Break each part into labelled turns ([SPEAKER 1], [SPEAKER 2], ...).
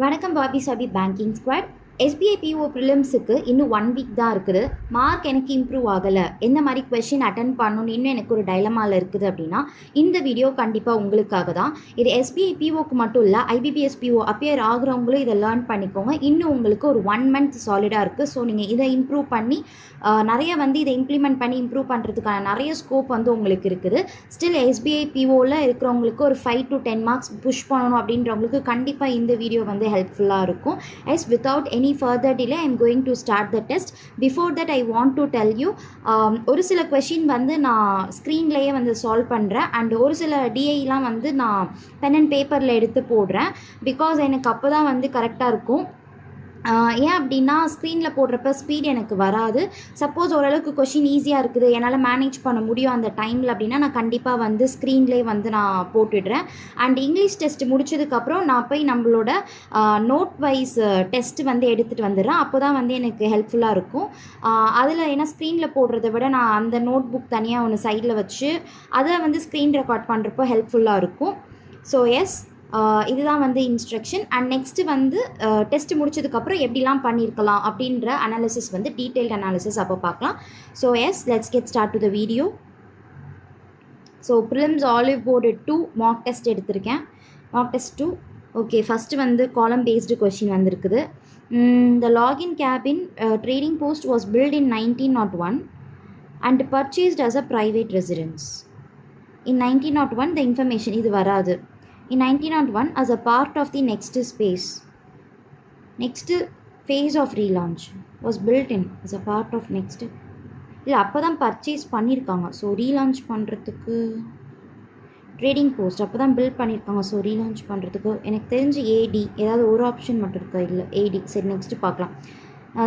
[SPEAKER 1] வணக்கம் பாபி சாபி banking squad. SBI PO ப்ரிலிம்ஸுக்கு இன்னும் 1 week தான் இருக்குது. மார்க் எனக்கு இம்ப்ரூவ் ஆகலை, எந்த மாதிரி கொஷின் அட்டன் பண்ணணும்னு இன்னும் எனக்கு ஒரு டைலமாவில் இருக்குது அப்படின்னா இந்த வீடியோ கண்டிப்பாக உங்களுக்காக தான். இது எஸ்பிஐ பிஓக்கு மட்டும் இல்லை, ஐபிபிஎஸ் பிஓ அப்பியர் ஆகிறவங்களும் இதை லேர்ன் பண்ணிக்கோங்க. இன்னும் உங்களுக்கு ஒரு 1 மந்த் சாலிடாக இருக்குது. ஸோ நீங்கள் இதை இம்ப்ரூவ் பண்ணி நிறைய இதை இம்ப்ளிமெண்ட் பண்ணி இம்ப்ரூவ் பண்ணுறதுக்கான நிறைய ஸ்கோப் உங்களுக்கு இருக்குது. ஸ்டில் எஸ்பிஐ பிஓவில் இருக்கிறவங்களுக்கு ஒரு 5 to 10 மார்க்ஸ் புஷ் பண்ணணும் அப்படின்றவங்களுக்கு கண்டிப்பாக இந்த வீடியோ ஹெல்ப்ஃபுல்லாக இருக்கும். Yes, without any further delay I am going to start the test. Before that I want to tell you ஒரு சில கொஷின் நான் ஸ்க்ரீன்லேயே சால்வ் பண்ணுறேன். அண்ட் ஒரு சில டிஐலாம் நான் பென் அண்ட் பேப்பரில் எடுத்து போடுறேன். பிகாஸ் எனக்கு அப்போ தான் கரெக்டாக இருக்கும். ஏன் அப்படின்னா ஸ்க்ரீனில் போடுறப்ப ஸ்பீட் எனக்கு வராது. சப்போஸ் ஓரளவுக்கு கொஷின் ஈஸியாக இருக்குது, என்னால் மேனேஜ் பண்ண முடியும் அந்த டைமில் அப்படின்னா நான் கண்டிப்பாக ஸ்க்ரீன்லேயே நான் போட்டுடுறேன். அண்ட் இங்கிலீஷ் டெஸ்ட் முடிச்சதுக்கப்புறம் நான் போய் நம்மளோட நோட் வைஸ் டெஸ்ட் எடுத்துகிட்டு வந்துடுறேன். அப்போ தான் எனக்கு ஹெல்ப்ஃபுல்லாக இருக்கும். அதில் ஏன்னா ஸ்க்ரீனில் போடுறத விட நான் அந்த நோட் புக் தனியாக ஒன்று சைடில் வச்சு அதை ஸ்க்ரீன் ரெக்கார்ட் பண்ணுறப்போ ஹெல்ப்ஃபுல்லாக இருக்கும். ஸோ எஸ், இதுதான் இன்ஸ்ட்ரக்ஷன். அண்ட் நெக்ஸ்ட்டு டெஸ்ட் முடிச்சதுக்கப்புறம் எப்படிலாம் பண்ணியிருக்கலாம் அப்படின்ற அனாலிசிஸ் டீட்டெயில்டு அனாலிசிஸ் அப்போ பார்க்கலாம். So yes, let's get start to the video. So prelims olive board 2 mark test எடுத்திருக்கேன். Mark test 2. ஓகே, ஃபஸ்ட்டு காலம் பேஸ்டு கொஷின் வந்திருக்குது. The log cabin trading post was built in 1901 and purchased as a private residence. In 1901 the information இது வராது. In 1901 as a part of the next phase of relaunch was built in as a part of next இல்லை அப்போ தான் purchase பண்ணியிருக்காங்க. So relaunch பண்ணுறதுக்கு trading post அப்போ தான் build பண்ணியிருக்காங்க. ஸோ ரீலான்ச் பண்ணுறதுக்கு எனக்கு தெரிஞ்சு ஏடி ஏதாவது ஒரு ஆப்ஷன் மட்டும் இருக்கா? இல்லை ஏடி. சரி, நெக்ஸ்ட்டு பார்க்கலாம்.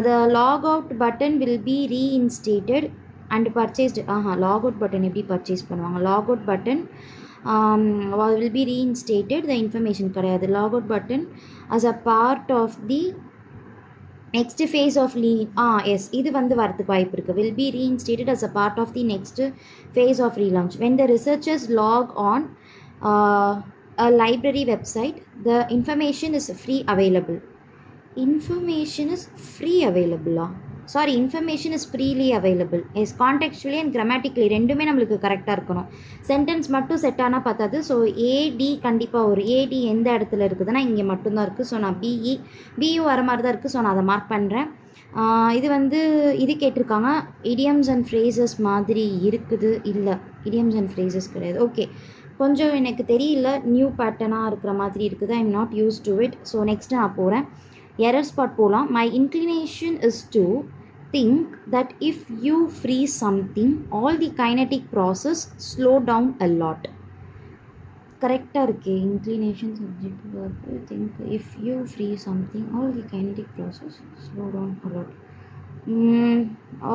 [SPEAKER 1] The lockout button will be reinstated and purchased. Lockout button எப்படி பர்ச்சேஸ் பண்ணுவாங்க? Lockout button will be reinstated. The information கிடையாது. Logout button as a part of the next phase of yes, இது வரதுக்கு வாய்ப்பு இருக்குது. Will be reinstated as a part of the next phase of relaunch. When the researchers log on a library website, the information is free available. Information is free available. Sorry, information is freely available. Yes, contextually and grammatically ரெண்டுமே நம்மளுக்கு கரெக்டாக இருக்கணும். Sentence மட்டும் set ஆனால் பார்த்தாது. So ஏடி கண்டிப்பாக ஒரு ஏடி எந்த இடத்துல இருக்குதுன்னா இங்கே மட்டும்தான் இருக்குது. ஸோ நான் பியூ வர மாதிரி தான் இருக்குது. ஸோ நான் அதை மார்க் பண்ணுறேன். இது இது கேட்டிருக்காங்க. இடியம்ஸ் அண்ட் ஃப்ரேசஸ் மாதிரி இருக்குது. இல்லை, இடியம்ஸ் அண்ட் ஃப்ரேசஸ் கிடையாது. ஓகே, கொஞ்சம் எனக்கு தெரியல, நியூ பேட்டர்னாக இருக்கிற மாதிரி இருக்குது. I am not use to it. So next நான் போகிறேன். எரர் ஸ்பாட் போகலாம். My inclination is to think that if you freeze something all the kinetic process slow down a lot. கரெக்டாக இருக்கே. Inclination subject think if you free something all the kinetic process slow down a lot.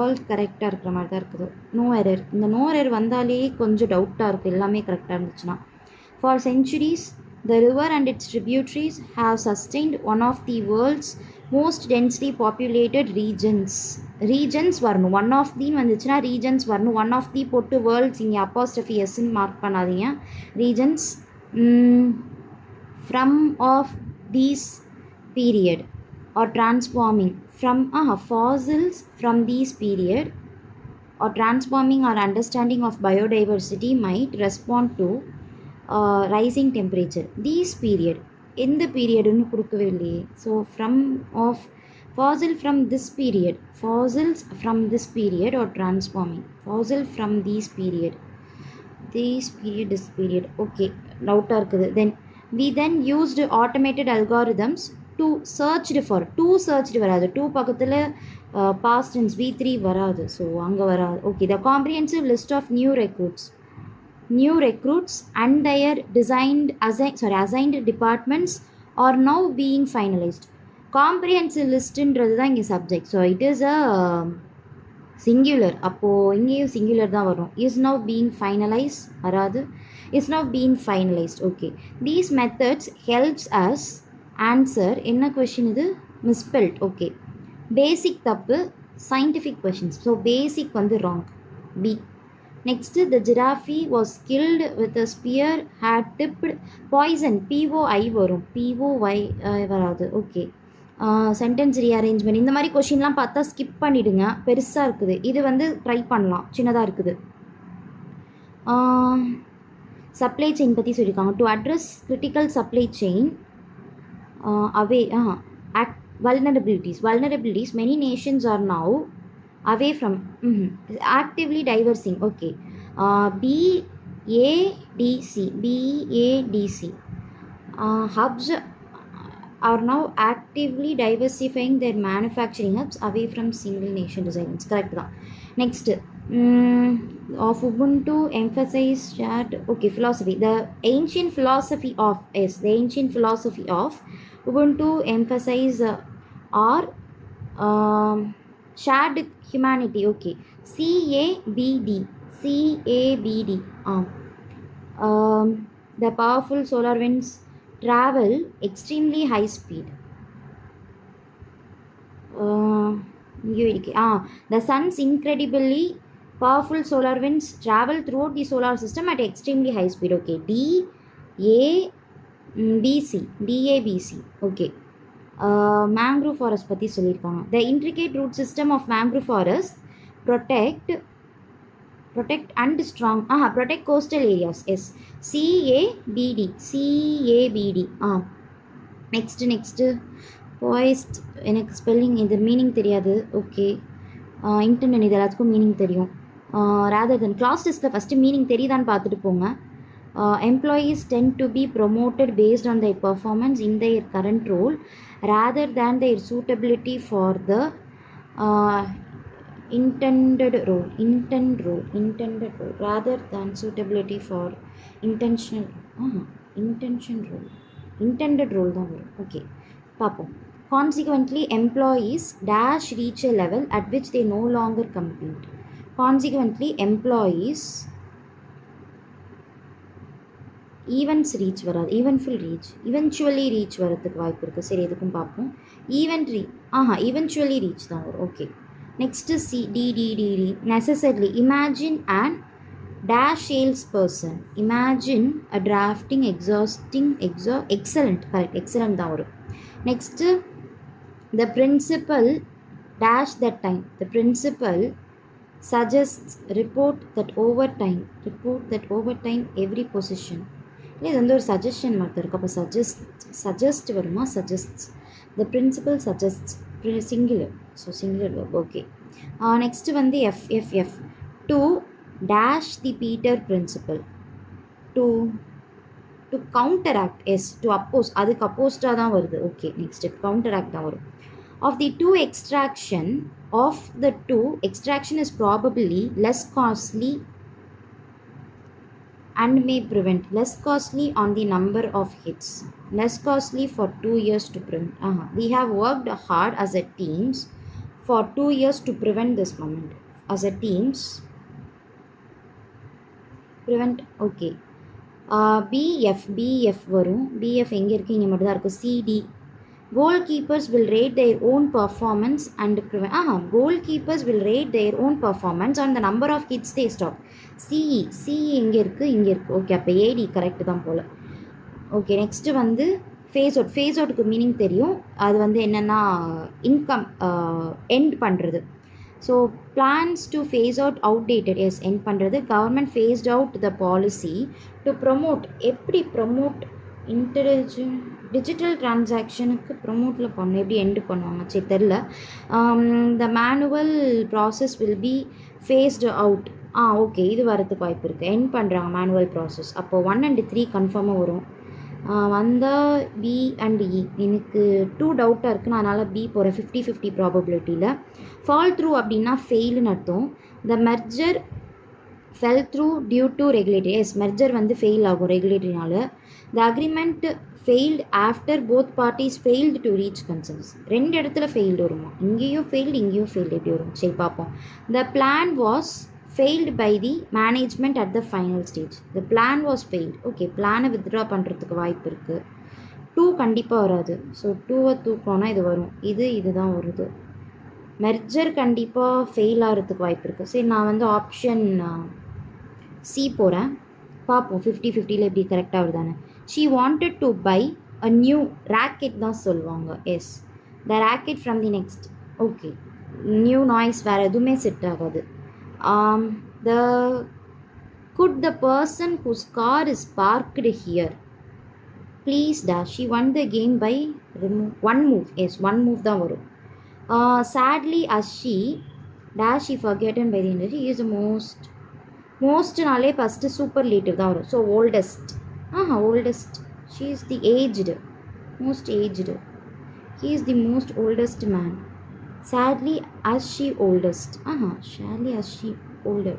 [SPEAKER 1] All கரெக்டாக இருக்கிற மாதிரி தான் இருக்குது. No error. இந்த no error வந்தாலே கொஞ்சம் டவுட்டாக இருக்குது. எல்லாமே கரெக்டாக இருந்துச்சுன்னா. For centuries the river and its tributaries have sustained one of the world's most densely populated regions. Regions வரணும். ஒன் ஆஃப் தீன்னு வந்துச்சுன்னா ரீஜன்ஸ் வரணும். ஒன் ஆஃப் தி போட்டு வேர்ல்ட்ஸ் இங்கே அப்போஸ்ட்ரஃபி எஸ்ன்னு மார்க் பண்ணாதீங்க. Regions from of these period are transforming from fossils from these period or transforming or understanding of biodiversity might respond to rising temperature. These period எந்த பீரியடுன்னு கொடுக்கவே இல்லையே. So from of fossil from this period, fossils from this period or transforming fossil from these period, this period. Okay, டவுட்டாக இருக்குது. Then we then used automated algorithms to searched for. To searched வராது. To பக்கத்தில் past tense V3 வராது. So அங்கே வராது. Okay, the comprehensive list of new recruits and their assigned departments are now being finalized. Comprehensive listன்றது தான் இங்கே subject. So it is a singular. அப்போது இங்கேயும் சிங்குலர் தான் வரும். இஸ் நவ் பீயிங் ஃபைனலைஸ் வராது. Is now being finalized. Okay, these methods helps us answer. என்ன question இது? மிஸ்பெல்ட். ஓகே, பேசிக் தப்பு. Scientific questions. So basic wrong. B Next, the giraffe was killed with a spear had tipped poison. POI வரும், POY வராது. Okay, sentence rearrangement இந்த மாதிரி கொஷின்லாம் பார்த்தா skip பண்ணிவிடுங்க, பெருசாக இருக்குது. இது வந்து ட்ரை பண்ணலாம், சின்னதாக இருக்குது. சப்ளை செயின் பற்றி சொல்லியிருக்காங்க. To address critical supply chain away vulnerabilities many nations are now away from actively diversing. Okay, BADC hubs are now actively diversifying their manufacturing hubs away from single nation designs. Correct da. Next, of Ubuntu emphasize shared, okay, philosophy. The ancient philosophy of Ubuntu emphasize or shared humanity. Okay, CABD. The powerful solar winds travel extremely high speed. The sun's incredibly powerful solar winds travel throughout the solar system at extremely high speed. Okay, DABC. Okay, mangrove forest பற்றி சொல்லியிருக்காங்க. The intricate root system of mangrove forest protect and strong protect coastal areas. Yes, CABD. Next போய்ஸ்ட், எனக்கு spelling இது meaning தெரியாது. Okay, internet இது எல்லாத்துக்கும் meaning தெரியும். Rather then class டெஸ்ட்டில் first meaning தெரியுதான்னு பார்த்துட்டு போங்க. Employees tend to be promoted based on their performance in their current role rather than their suitability for the intended role rather than suitability for intended role தான் வரும். Okay, பார்ப்போம். Consequently, employees dash reach a level at which they no longer compete. Consequently, employees events reach வராது, eventually reach வரதுக்கு வாய்ப்பு இருக்குது. சரி, எதுக்கும் பார்ப்போம். eventually reach தான் வரும். Okay, next D. Necessarily. Imagine an dash salesperson. Imagine a drafting excellent. Correct, excellent தான் வரும். Next, the principal dash that time. The principal suggests report that over time every position. இது வந்து ஒரு suggestion மாதிரி இருக்குது. அப்போ சஜஸ்ட் வருமா? Suggests. The principal suggests, singular. So singular verb. Okay, next வந்து F. To dash the Peter principle. To counteract. Yes, to oppose. அதுக்கு அப்போஸ்டாக தான் வருது. ஓகே, நெக்ஸ்ட் counteract தான் வரும். Of the two, extraction is probably less costly and may prevent. Less costly on the number of hits. Less costly for 2 years to prevent. We have worked hard as a teams for 2 years to prevent this moment. As a teams prevent. Okay, BF வரும். BF எங்கே இருக்குது? இங்கே மட்டும் தான் இருக்குது. CD. Goalkeepers will rate their own performance and prevent. Goalkeepers will rate their own performance on the number of hits they stop. CE எங்கே இருக்குது? Okay, அப்போ AD கரெக்டு தான் போல். ஓகே, நெக்ஸ்ட்டு வந்து ஃபேஸ் அவுட்டுக்கு மீனிங் தெரியும். அது வந்து என்னென்னா இன்கம் எண்ட் பண்ணுறது. So plans to phase out outdated. Yes, end பண்ணுறது. Government phased out the policy to promote. எப்படி ப்ரொமோட்? டிஜிட்டல் ட்ரான்சாக்ஷனுக்கு ப்ரொமோட்டில் பண்ணணும், எப்படி எண்டு பண்ணுவாங்க? சரி, தெரில. The manual process will be phased out. Okay, இது வரதுக்கு வாய்ப்பு இருக்குது. எண்ட் பண்ணுறாங்க மேனுவல் ப்ராசஸ். அப்போது 1 and 3 கன்ஃபார்மாக வரும். வந்தால் B and E. எனக்கு 2 டவுட்டாக இருக்குது, நான் அதனால் B போகிறேன். 50-50 ப்ராபபிலிட்டியில். ஃபால் த்ரூ அப்படின்னா ஃபெயிலுன்னு அர்த்தம். The merger fell through due to regulatory. Yes, merger வந்து ஃபெயில் ஆகும் ரெகுலேட்டரினால. The agreement failed after both parties failed to reach consensus. 2 இடத்துல ஃபெயில்டு வருமா? இங்கேயும் ஃபெயில்டு எப்படி வரும்? சரி, பார்ப்போம். The plan was failed by the management at the final stage. The plan was failed. Okay, பிளானை வித்ட்ரா பண்ணுறதுக்கு வாய்ப்பு இருக்குது. 2 கண்டிப்பாக வராது. ஸோ 2வை தூக்கணும்னா இது வரும். இதுதான் வருது. மெர்ஜர் கண்டிப்பாக ஃபெயில் ஆகிறதுக்கு வாய்ப்பு இருக்குது. சரி, நான் வந்து ஆப்ஷன் சி போகிறேன், பார்ப்போம் 50-50ல் எப்படி கரெக்டாக வருதானே. She wanted to buy a new rocket தான் சொல்லுவாங்க. Yes, the rocket from the next. Okay, new noise வேறு எதுவுமே செட் ஆகாது. த could the person whose car is parked here please dash. She won the game by one move. Yes, one move தான் வரும். Sadly as she dash she forgotten by the end. He is the most நாளே first superlative தான் வரும். So oldest. Oldest. she is the aged, most aged. he is the most oldest man. sadly as she oldest. sadly as she older.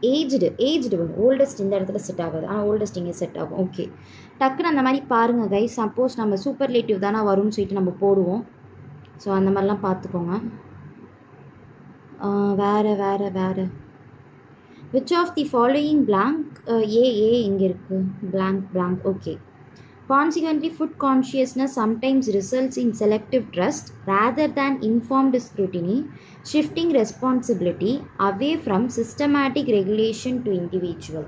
[SPEAKER 1] Aged வரும். Oldest இந்த இடத்துல set ஆகாது, ஆனால் oldest இங்கே set ஆகும். ஓகே, டக்குன்னு அந்த மாதிரி பாருங்கள் கைஸ். சப்போஸ் நம்ம சூப்பர்லேட்டிவ் தானே வரும்னு சொல்லிட்டு நம்ம போடுவோம். ஸோ அந்த மாதிரிலாம் பார்த்துக்கோங்க. வேறு which of the following blank A இங்கே இருக்குது blank. Okay, consequently food consciousness sometimes results in selective trust rather than informed scrutiny, shifting responsibility away from systematic regulation to individual.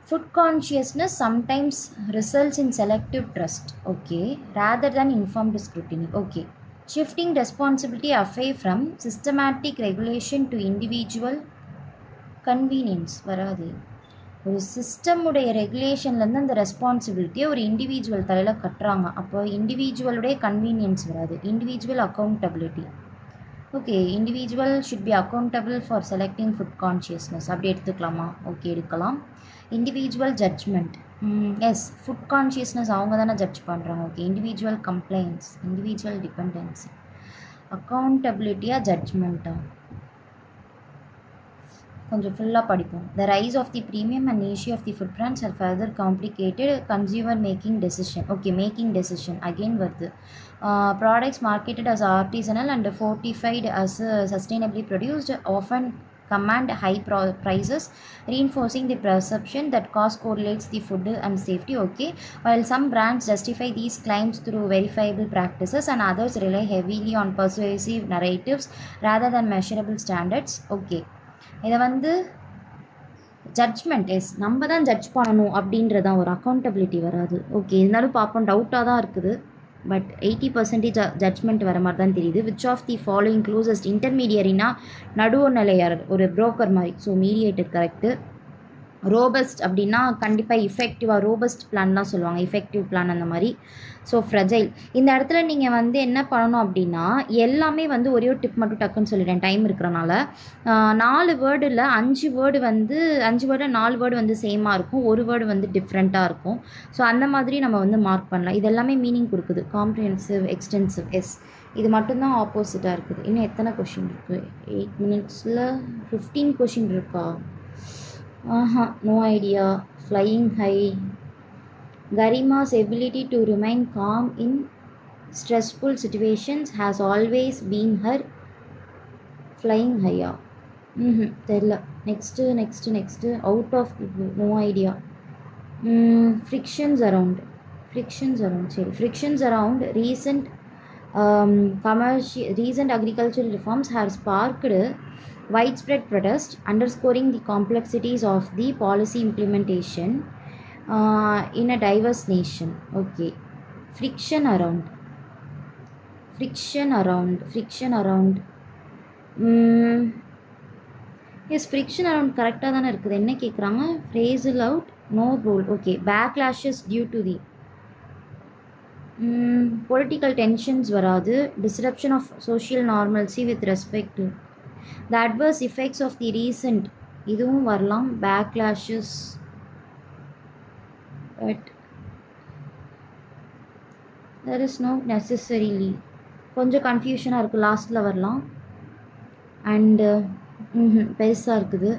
[SPEAKER 1] Food consciousness sometimes results in selective trust, okay, rather than informed scrutiny. Okay, shifting responsibility away from systematic regulation to individual convenience. வராது. ஒரு சிஸ்டமுடைய ரெகுலேஷன்லேருந்து அந்த ரெஸ்பான்சிபிலிட்டியை ஒரு individual தலையில் கட்டுறாங்க. அப்போ இண்டிவிஜுவலுடைய convenience வராது. Individual accountability. Okay, individual should be accountable for selecting food consciousness. அப்படி எடுத்துக்கலாமா? ஓகே, எடுக்கலாம். Individual judgment. Yes, food consciousness அவங்க தானே ஜட்ஜ் பண்ணுறாங்க. Okay, individual complaints, individual dependency. அக்கௌண்டபிலிட்டியாக ஜட்ஜ்மெண்ட்டாக கொஞ்சம் ஃபுல்லாக படிப்போம். The rise of the premium and issue of the food brands are further complicated consumer making decision. Okay, making decision again வருது. Products marketed as artisanal and fortified as sustainably produced often command high prices, reinforcing the perception that cost correlates the food and safety. Okay, while some brands justify these claims through verifiable practices and others rely heavily on persuasive narratives rather than measurable standards. Okay, இதை வந்து judgement. S, நம்ம தான் judge பண்ணணும் அப்படின்றதான் ஒரு accountability வராது. Okay, இருந்தாலும் பார்ப்போம். டவுட்டாக தான் இருக்குது, பட் 80% ஜட்ஜ்மெண்ட் வர மாதிரி தான் தெரியுது. Which of the following closest இன்டர்மீடியரினா நடுவுநிலையாளர், ஒரு புரோக்கர் மாதிரி. So mediator correct. ரோபஸ்ட் அப்படின்னா கண்டிப்பாக இஃபெக்டிவாக ரோபஸ்ட் பிளான் தான் சொல்லுவாங்க, இஃபெக்டிவ் பிளான் அந்த மாதிரி. So fragile. இந்த இடத்துல நீங்கள் வந்து என்ன பண்ணணும் அப்படின்னா, எல்லாமே வந்து ஒரே ஒரு டிப் மட்டும் டக்குன்னு சொல்லிட்டேன் டைம் இருக்கிறனால. 4 வேர்டில் 5 வேர்டு வந்து 5 வேர்டில் 4 வேர்டு வந்து சேமாக இருக்கும், ஒரு வேர்டு வந்து டிஃப்ரெண்ட்டாக இருக்கும். ஸோ அந்த மாதிரி நம்ம வந்து மார்க் பண்ணலாம். இது எல்லாமே மீனிங் கொடுக்குது. Comprehensive, extensive. எஸ், இது மட்டும்தான் ஆப்போசிட்டாக இருக்குது. இன்னும் எத்தனை கொஷின் இருக்குது? 8 minutesல 15 கொஷின் இருக்கா? No idea. Flying high. Garima's ability to remain calm in stressful situations has always been her flying high. தெரியல. Next. Out of no idea. Frictions around. சரி, frictions around recent agricultural reforms have sparked widespread protest, underscoring the complexities of the policy implementation in a diverse nation. Okay, friction around. Yes, friction around கரெக்டாக தானே இருக்குது. என்ன கேட்குறாங்க? phrasal out, no role. Okay, backlashes due to the political tensions வராது. disruption of social normalcy with respect to the adverse effects of the recent, இதுவும் வரலாம். backlashes, but there is no necessarily. கொஞ்சம் கன்ஃபியூஷனாக இருக்குது, லாஸ்ட்டில் வரலாம். அண்டு பெருசாக இருக்குது,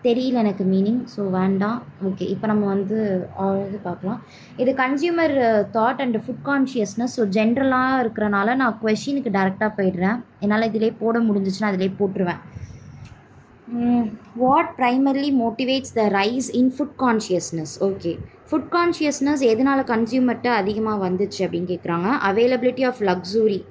[SPEAKER 1] தெரியல எனக்கு மீனிங், ஸோ வேண்டாம். ஓகே, இப்போ நம்ம வந்து இது பார்க்கலாம். இது consumer thought and food consciousness. So ஜென்ரலாக இருக்கிறனால நான் கொஷினுக்கு டேரெக்டாக போயிடுறேன். என்னால் இதிலே போட முடிஞ்சிச்சுன்னா அதிலே போட்டுருவேன். What primarily motivates the rise in food consciousness? Okay, food consciousness எதனால் கன்சியூமர்கிட்ட அதிகமாக வந்துச்சு அப்படின்னு கேட்குறாங்க. Availability of luxury.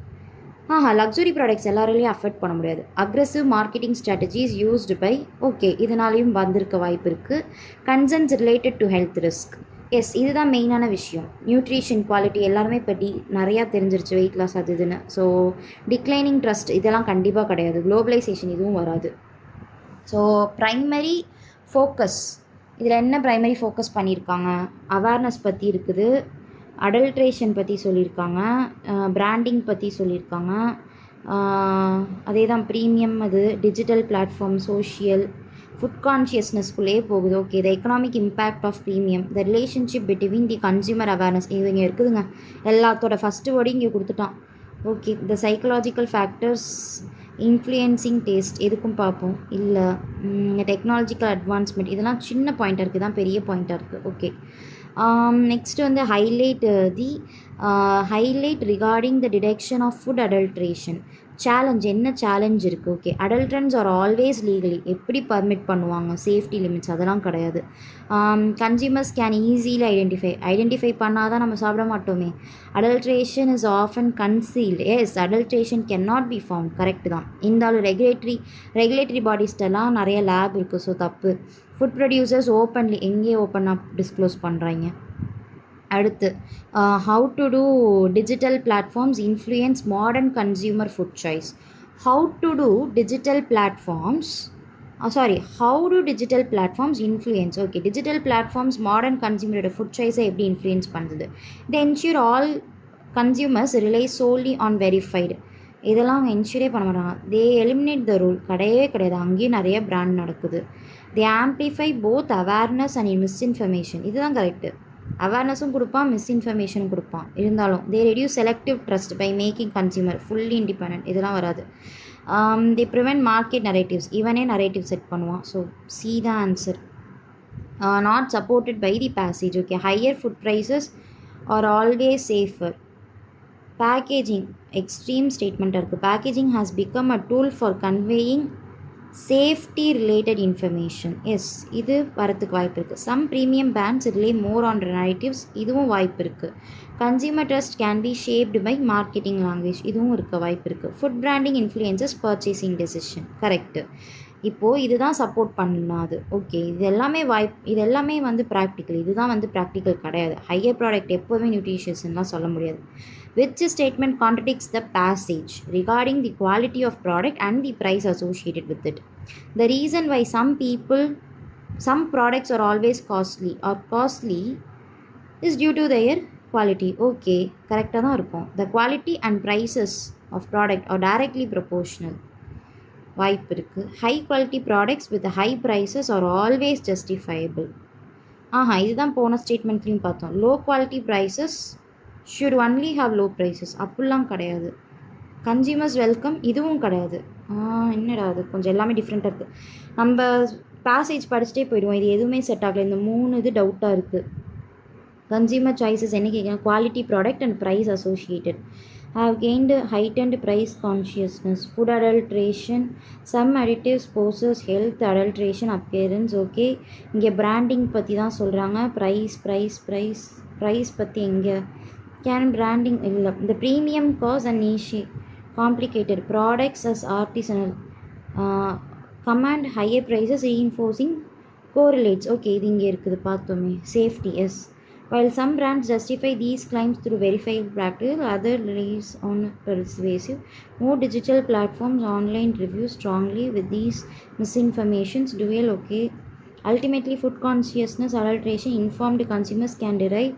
[SPEAKER 1] Luxury products எல்லாராலையும் அஃபோர்ட் பண்ண முடியாது. Aggressive marketing strategies used by okay இதனாலையும் வந்திருக்க வாய்ப்பு இருக்குது. Concerns related to health risk. Yes, இதுதான் மெயினான விஷயம். நியூட்ரிஷன் குவாலிட்டி எல்லாருமே இப்போ நிறையா தெரிஞ்சிருச்சு, வெயிட் லாஸ் அது இதுன்னு. ஸோ டிக்ளைனிங் ட்ரஸ்ட் இதெல்லாம் கண்டிப்பாக கிடையாது. குளோபலைசேஷன் இதுவும் வராது. ஸோ ப்ரைமரி ஃபோக்கஸ், இதில் என்ன ப்ரைமரி ஃபோக்கஸ் பண்ணியிருக்காங்க? அவேர்னஸ் பற்றி இருக்குது, அடல்ட்ரேஷன் பற்றி சொல்லியிருக்காங்க, பிராண்டிங் பற்றி சொல்லியிருக்காங்க. அதே தான் ப்ரீமியம், அது டிஜிட்டல் பிளாட்ஃபார்ம், சோஷியல், ஃபுட் கான்ஷியஸ்னஸ்குள்ளே போகுது. Okay, the economic impact of premium, the relationship between the consumer awareness, இவங்க இருக்குதுங்க. எல்லாத்தோட ஃபஸ்ட்டு வேர்டு இங்கே கொடுத்துட்டான். Okay, the psychological factors influencing taste, எதுக்கும் பார்ப்போம். இல்லை டெக்னாலஜிக்கல் அட்வான்ஸ்மெண்ட், இதெல்லாம் சின்ன பாயிண்ட்டாக இருக்குது, தான் பெரிய பாயிண்ட்டாக இருக்குது. ஓகே, நெக்ஸ்ட்டு வந்து highlight regarding the detection of food adulteration. Challenge, என்ன சேலஞ்ச் இருக்குது? Okay, adulterants are always legally, எப்படி பர்மிட் பண்ணுவாங்க? சேஃப்டி லிமிட்ஸ் அதெல்லாம் கிடையாது. கன்சியூமர்ஸ் கேன் ஈஸிலி ஐடென்டிஃபை பண்ணால் தான் நம்ம சாப்பிட மாட்டோமே. Adulteration is often concealed. Yes, adulteration can not be found. Correct தான். இருந்தாலும் ரெகுலேட்டரி பாடிஸ்டெல்லாம் நிறைய லேப் இருக்குது. ஸோ தப்பு. ஃபுட் ப்ரொடியூசர்ஸ் ஓப்பன்லி எங்கே ஓப்பனாக டிஸ்க்ளோஸ் பண்ணுறாங்க? அடுத்து how to do digital platforms influence modern consumer food choice. How to digital platforms influence. Okay, digital platforms modern கன்சியூமரோட ஃபுட் சாய்ஸை எப்படி இன்ஃப்ளூயன்ஸ் பண்ணுது? They ensure all consumers rely solely on verified. இதெல்லாம் அவங்க என்ஷூரே பண்ண மாட்டாங்க. தே எலிமினேட் த ரூல், கிடையவே கிடையாது. அங்கேயும் நிறைய பிராண்ட் நடக்குது. They amplify both awareness and misinformation. இதுதான் கரெக்டு. அவேர்னஸும் கொடுப்பான், மிஸ்இன்ஃபர்மேஷனும் கொடுப்பான். இருந்தாலும் they reduce selective trust by making consumer fully independent. இதெல்லாம் வராது. தே ப்ரிவென்ட் மார்க்கெட் நரேட்டிவ்ஸ், இவனே நரேட்டிவ் செட் பண்ணுவான். So see the answer. Not supported by the passage. Okay, higher food prices are always safer. Packaging, extreme ஸ்டேட்மெண்ட்டாக இருக்குது. Packaging has become a tool for conveying safety related information. Yes, இது வரத்துக்கு வாய்ப்பு இருக்குது. Some premium brands rely more on narratives, இதுவும் வாய்ப்பு இருக்குது. Consumer trust can be shaped by marketing language, இதுவும் இருக்க வாய்ப்பு இருக்குது. Food branding influences purchasing decision. Correct. இப்போது இதுதான் சப்போர்ட் பண்ணாது. ஓகே, இது எல்லாமே வந்து ப்ராக்டிக்கல். இதுதான் வந்து ப்ராக்டிக்கல் கிடையாது. ஹையர் ப்ராடக்ட் எப்போதுமே நியூட்ரிஷியஸ்லாம் சொல்ல முடியாது. Which statement contradicts the passage regarding the quality of product and the price associated with it? The reason why some products are always costly is due to their quality. Okay, கரெக்டாக தான் இருக்கும். The quality and prices of product are directly proportional. வாய்ப்பு இருக்குது. High quality products with high prices are always justifiable. இதுதான் போன ஸ்டேட்மெண்ட்லேயும் பார்த்தோம். Low quality prices should only have low prices. அப்படிலாம் கிடையாது. கன்சியூமர்ஸ் வெல்கம், இதுவும் கிடையாது. என்னடா அது, கொஞ்சம் எல்லாமே டிஃப்ரெண்ட்டாக இருக்குது. நம்ம பேசேஜ் படிச்சுட்டே போயிடுவோம். இது எதுவுமே செட் ஆகலை. இந்த 3 இது டவுட்டாக இருக்குது. கன்சியூமர் சாய்ஸஸ் என்ன கேட்குறேன்? Quality, product and price associated. have gained heightened price consciousness. Food adulteration, some additives poses health adulteration appearance. Okay, இங்கே பிராண்டிங் பற்றி தான் சொல்கிறாங்க. ப்ரைஸ் பற்றி எங்கே? கேன் பிராண்டிங் இல்லை. இந்த ப்ரீமியம் காஸ் and niche complicated products as artisanal command higher prices reinforcing correlates. Okay, இது இங்கே இருக்குது, பார்த்தோமே. Safety, yes. While some brands justify these claims through verifiable practice, others rely on persuasive. More digital platforms online review strongly with these misinformations. Dual. Okay. Ultimately, food consciousness adulteration informed consumers can derive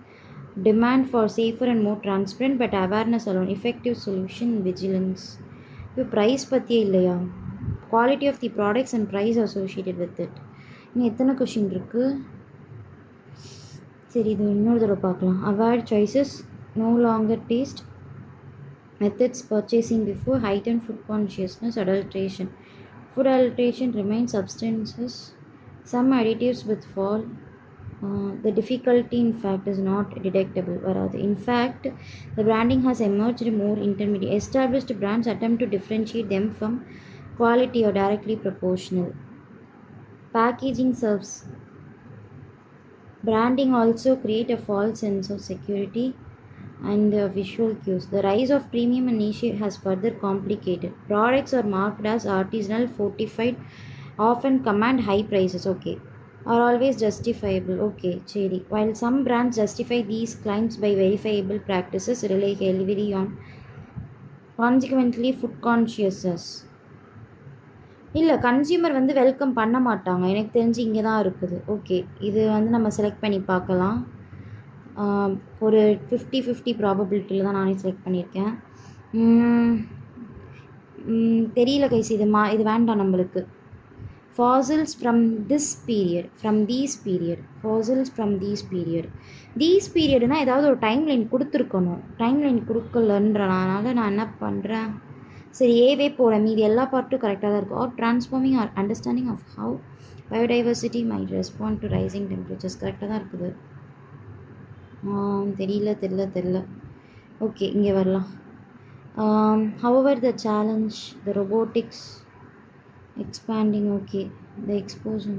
[SPEAKER 1] demand for safer and more transparent, but awareness alone effective solution vigilance. இப்போ price பற்றியே இல்லையா? Quality of the products and price associated with it. இன்னும் எத்தனை question இருக்குது? சரி, இது இன்னொரு தடவை பார்க்கலாம். Avoid choices, no longer taste, methods purchasing before, heightened food consciousness, adulteration. Food adulteration remains substances, some additives with fall. The difficulty in fact is not detectable. In fact, the branding has emerged more intermediate. Established brands attempt to differentiate them from quality or directly proportional. Packaging serves. Branding also create a false sense of security. and visual cues. The rise of premium and niche has further complicated. Products are marked as artisanal, fortified, often command high prices. Okay. Are always justifiable. Okay, cherry. While some brands justify these claims by verifiable practices, rely heavily on consequently food consciousness. இல்லை consumer வந்து welcome பண்ண மாட்டாங்க, எனக்கு தெரிஞ்சு இங்கே தான் இருக்குது. Okay, இது வந்து நம்ம செலக்ட் பண்ணி பார்க்கலாம். ஒரு 50-50 ப்ராபபிலிட்டியில் தான் நானே செலக்ட் பண்ணியிருக்கேன். தெரியல கைஸ், இது வேண்டாம் நம்மளுக்கு. fossils from this period, from these period, fossils from these period. these periodனா ஏதாவது ஒரு டைம் லைன் கொடுத்துருக்கணும், டைம் லைன் கொடுக்கலன்றனால நான் என்ன பண்ணுறேன், சரி ஏவே போகிறேன், மீதி எல்லா பார்ட்டும் கரெக்டாக தான் இருக்கும். Are transforming our understanding of how biodiversity might respond to rising temperatures. கரெக்டாக தான் இருக்குது. தெரியல. ஓகே, இங்கே வரலாம். however the challenge, the robotics expanding. Okay, the explosion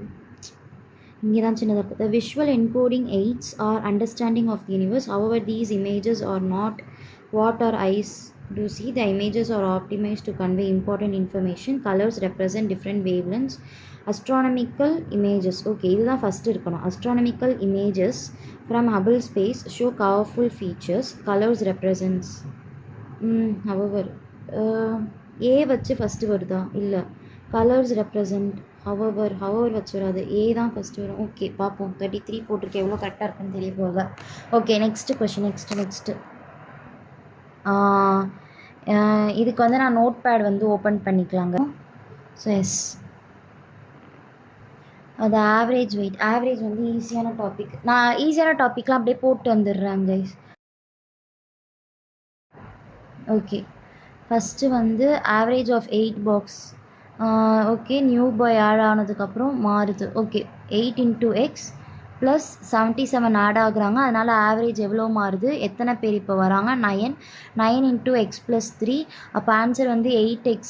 [SPEAKER 1] இங்கே தான் சின்னதாக இருக்குது. The visual encoding aids our understanding of the universe. However, these images are not what our eyes do see. The images are optimized to convey important information. Colors represent different wavelengths. Astronomical images. Okay, இதுதான் first இருக்கணும். Astronomical images from Hubble space show powerful features. Colors represents. however ஏ வச்சு first வருதா? இல்லை, colours represent. Hour வச்சு வராது, ஏ தான் first வரும். Okay, பார்ப்போம். 33 போட்டிருக்கேன், எவ்வளோ கரெக்டாக இருக்குன்னு தெரிய போக. Okay, next question. நெக்ஸ்ட்டு இதுக்கு வந்து நான் நோட் பேட் வந்து ஓப்பன் பண்ணிக்கலாங்க. ஸோ எஸ், அது ஆவரேஜ் வெயிட். ஆவரேஜ் வந்து ஈஸியான டாபிக். நான் ஈஸியான டாப்பிக்லாம் அப்படியே போட்டு வந்துடுறேன் கைஸ். ஓகே, ஃபஸ்ட்டு வந்து average of 8 box. Okay, new boy add ஆனதுக்கப்புறம் மாறுது. Okay, 8 into x plus 77 add ஆகுறாங்க. அதனால் ஆவரேஜ் எவ்வளோ மாறுது, எத்தனை பேர் இப்போ வராங்க? 9 into x + 3. அப்போ ஆன்சர் வந்து 8x.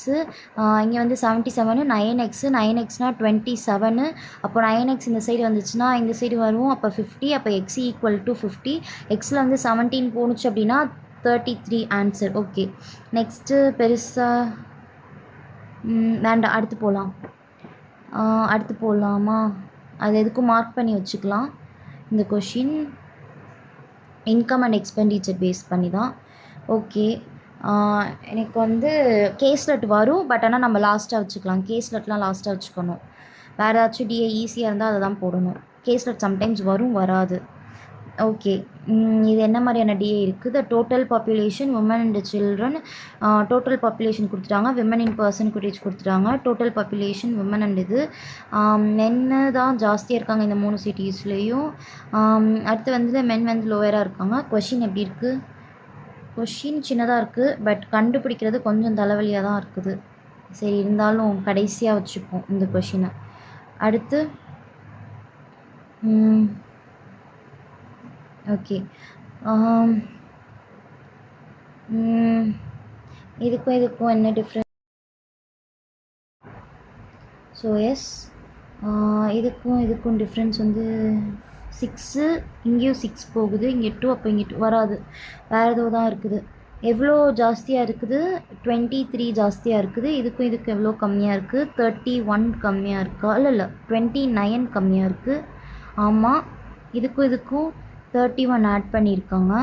[SPEAKER 1] இங்கே வந்து 77, 9x. 9xனா 27. அப்போ 9x இந்த சைடு வந்துச்சுன்னா இந்த சைடு வரும், அப்போ 50. அப்போ x = 50. எக்ஸில் வந்து 17 போணுச்சு அப்படின்னா 33 ஆன்சர். ஓகே, நெக்ஸ்ட்டு பெருசாக வேண்டாம், அடுத்து போகலாமா? அது எதுக்கும் மார்க் பண்ணி வச்சுக்கலாம். இந்த question income and expenditure base பண்ணி தான். ஓகே, எனக்கு வந்து கேஸ்லெட் வரும், பட் ஆனால் நம்ம லாஸ்ட்டாக வச்சுக்கலாம். கேஸ்லெட்லாம் லாஸ்ட்டாக வச்சுக்கணும். வேறு ஏதாச்சும் டிஏ ஈஸியாக இருந்தால் அதை தான் போடணும். கேஸ்லெட் சம்டைம்ஸ் வரும், வராது. ஓகே, இது என்ன மாதிரியான டிஏ இருக்குது? Total population, women and children. Total population கொடுத்துட்டாங்க, விமன் இன் பர்சன்டேஜ் கொடுத்துட்டாங்க. டோட்டல் பாப்புலேஷன் விமன் அண்ட் இது மென்னு தான் ஜாஸ்தியாக இருக்காங்க இந்த 3 சிட்டிஸ்லேயும். அடுத்து வந்து மென் வந்து லோயராக இருக்காங்க. கொஷின் எப்படி இருக்குது? கொஷின் சின்னதாக இருக்குது, பட் கண்டுபிடிக்கிறது கொஞ்சம் தலைவலியாக தான் இருக்குது. சரி, இருந்தாலும் கடைசியாக வச்சுப்போம் இந்த கொஷினை. அடுத்து ஓகே, இதுக்கும் என்ன டிஃப்ரெண்ட்? ஸோ எஸ், இதுக்கும் டிஃப்ரென்ஸ் வந்து 6. இங்கேயும் 6 போகுது, இங்கே 2. அப்போ இங்கே 2 வராது, வேறு ஏதோ தான் இருக்குது. எவ்வளோ ஜாஸ்தியாக இருக்குது? 23 ஜாஸ்தியாக இருக்குது. இதுக்கும் எவ்வளோ கம்மியாக இருக்குது? 31 கம்மியாக இருக்கா? இல்லை 29 கம்மியாக இருக்குது. ஆமாம், இதுக்கும் 31 ஆட் பண்ணியிருக்காங்க.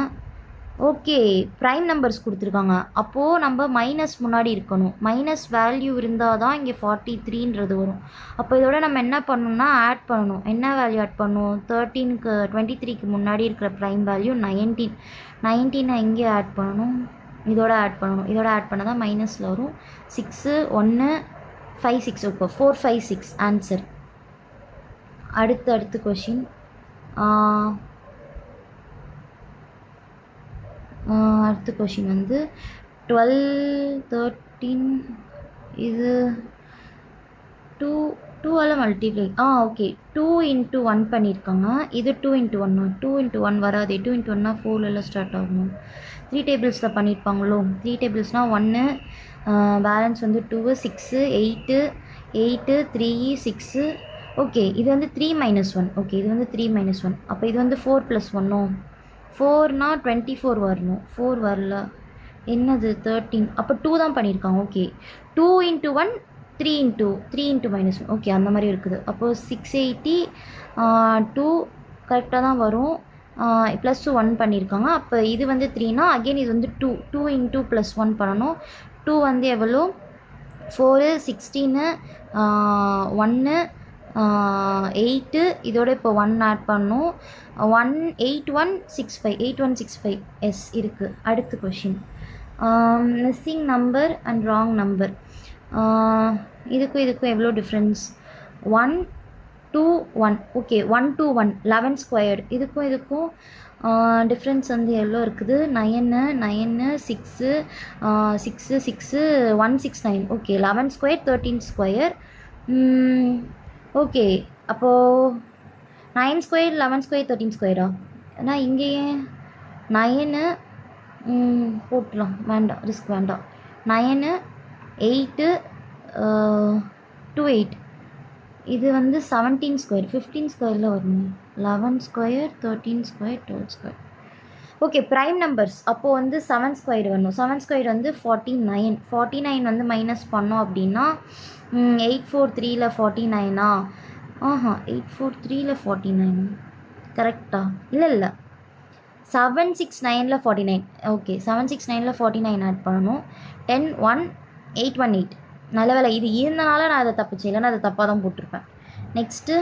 [SPEAKER 1] ஓகே, ப்ரைம் நம்பர்ஸ் கொடுத்துருக்காங்க. அப்போது நம்ம மைனஸ் முன்னாடி இருக்கணும். மைனஸ் வேல்யூ இருந்தால் தான் இங்கே 43ன்றது வரும். அப்போ இதோட நம்ம என்ன பண்ணணும்னா ஆட் பண்ணணும். என்ன வேல்யூ ஆட் பண்ணணும்? 23க்கு முன்னாடி இருக்கிற ப்ரைம் வேல்யூ 19 இங்கே ஆட் பண்ணணும். இதோட ஆட் பண்ண தான் மைனஸில் வரும். 6 1 5 6. Okay, 4 5 6 answer. அடுத்து கொஷின். அடுத்த கொஷின் வந்து 12 13. இது 2ஆல் மல்டிப்ளை. ஓகே, 2 into 1 பண்ணியிருக்காங்க. இது 2 into 1. 2 into 1 வராது. 2 into 1னா 4ல் ஸ்டார்ட் ஆகணும். 3 டேபிள்ஸில் பண்ணியிருப்பாங்களோ? 3 டேபிள்ஸ்னால் 1, பேலன்ஸ் வந்து 2 6 8 3 6. ஓகே, இது வந்து 3 - 1. ஓகே, இது வந்து 3 - 1. அப்போ இது வந்து 4 + 1. 4னா 24 வரணும். 4 வரல. என்னது 13? அப்போ 2 தான் பண்ணியிருக்காங்க. ஓகே, 2 × 1 3 × -1. ஓகே, அந்த மாதிரி இருக்குது. அப்போது 680 2 கரெக்டாக தான் வரும். ப்ளஸ் 1 பண்ணியிருக்காங்க. அப்போ இது வந்து 3னா அகெயின் இது வந்து 2 × +1 பண்ணணும். 2 வந்து எவ்வளோ? 4 16 1 8 இதோட இப்போ 1 ஆட் பண்ணும். 8165 எஸ் இருக்குது. அடுத்த question, missing number and wrong number. இதுக்கும் எவ்வளோ டிஃப்ரென்ஸ்? 1 2 1. Okay, 1 2 1 11 squared. இதுக்கும் டிஃப்ரென்ஸ் வந்து எவ்வளோ இருக்குது? 9 9 6 6 6 169. Okay, 11 square 13 square. ஓகே, அப்போது 9 ஸ்கொயர் 11 ஸ்கொயர் 13 ஸ்கொயரா? ஏன்னா இங்கேயே 9 போட்டுலாம், வேண்டாம், ரிஸ்க் வேண்டாம். 9 8 2 8. இது வந்து 17 ஸ்கொயர் 15 ஸ்கொயரில் வரணும். 11 square 13 square 12 square. Okay, prime numbers. அப்போது வந்து 7 ஸ்கொயர் வரணும். 7 ஸ்கொயர் வந்து 49. 49 வந்து மைனஸ் பண்ணோம் அப்படின்னா 843ல் 49ஆ? 843ல் 49 கரெக்டா? இல்லை 769ல் 49. ஓகே, 769ல் 49 ஆட் பண்ணணும். 10 1 818. நல்ல வேலை இது இருந்தனால நான் அதை தப்பு செய்யலை, நான் அதை தப்பாக தான் போட்டிருப்பேன். Next,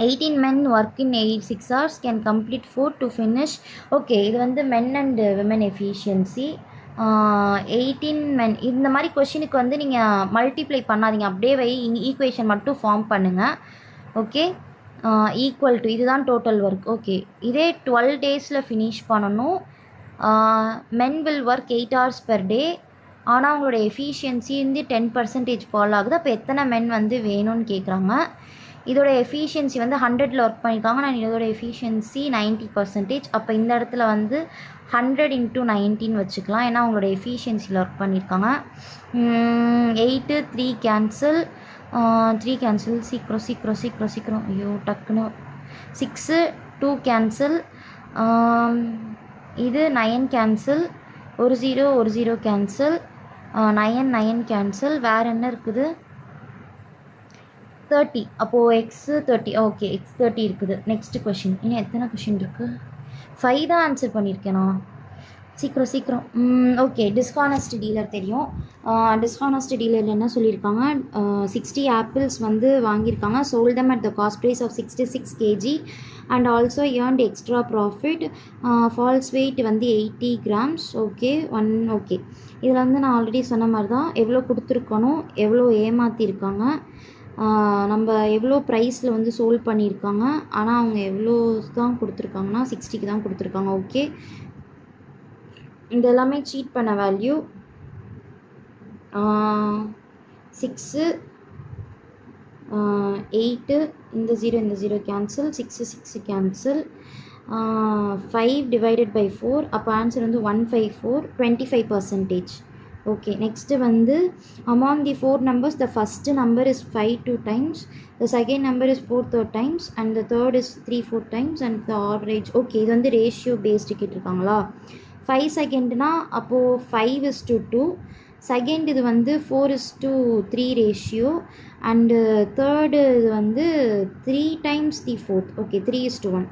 [SPEAKER 1] 18 men work in 6 hours can complete 4 to finish. Okay, இது வந்து men and women efficiency. 18 men. இந்த மாதிரி கொஷினுக்கு வந்து நீங்கள் மல்டிப்ளை பண்ணாதீங்க, அப்படியே ஈக்குவேஷன் மட்டும் ஃபார்ம் பண்ணுங்கள். ஓகே, ஈக்குவல் டு இதுதான் டோட்டல் ஒர்க். ஓகே, இதே 12 டேஸில் ஃபினிஷ் பண்ணணும். men will work 8 hours per day. ஆனால் அவங்களோட எஃபிஷியன்சி வந்து 10% ஃபால் ஆகுது. அப்போ எத்தனை மென் வந்து வேணும்னு கேட்குறாங்க. இதோட எஃபிஷியன்சி வந்து 100ல் ஒர்க் பண்ணியிருக்காங்க. நான் இதோட எஃபிஷியன்சி 90%. அப்போ இந்த இடத்துல வந்து 100 × 19 வச்சுக்கலாம், ஏன்னா அவங்களோட எஃபிஷியன்சியில் ஒர்க் பண்ணியிருக்காங்க. 8 3 கேன்சல் 3 கேன்சல். சீக்கிரம் ஐயோ டக்குன்னு. 6 2 கேன்சல். இது 9 கேன்சல். 1 0 கேன்சல். 9 9 கேன்சல். வேறு என்ன இருக்குது? 30. அப்போது எக்ஸ் 30. ஓகே, எக்ஸ் 30 இருக்குது. Next question. இன்னும் எத்தனை கொஷின் இருக்குது? 5 தான் ஆன்சர் பண்ணியிருக்கேனா? சீக்கிரம். ஓகே, டிஸ்ஹானஸ்ட் டீலர் தெரியும். டிஸ்ஹானஸ்ட் டீலரில் என்ன சொல்லியிருக்காங்க? 60 ஆப்பிள்ஸ் வந்து வாங்கியிருக்காங்க. sold them at the cost price of 66 kg and also earned extra profit. false weight வந்து 80 grams. ஓகே, ஓகே, இதில் வந்து நான் ஆல்ரெடி சொன்ன மாதிரி தான் எவ்வளோ கொடுத்துருக்கணும், எவ்வளோ ஏமாற்றிருக்காங்க, நம்ம எவ்வளோ ப்ரைஸில் வந்து சோல்ட் பண்ணியிருக்காங்க. ஆனால் அவங்க எவ்வளோ தான் கொடுத்துருக்காங்கன்னா 60க்கு தான் கொடுத்துருக்காங்க. ஓகே, இது எல்லாமே சீட் பண்ண வேல்யூ. 6 8 இந்த 0 கேன்சல். 6 கேன்சல். 5 divided by 4. அப்போ ஆன்சர் வந்து 154, 25%. ஓகே, நெக்ஸ்ட்டு வந்து among the 4 numbers the first number is 5 2 times, the second number is 4 3rd times and the third is 3 4 times and the average. Okay, இது வந்து ratio based கேட்டிருக்காங்களா? 5 செகண்ட்னா அப்போது 5:2. Second இது வந்து 4:3 ratio and third இது வந்து 3 times the fourth. Okay, 3:1.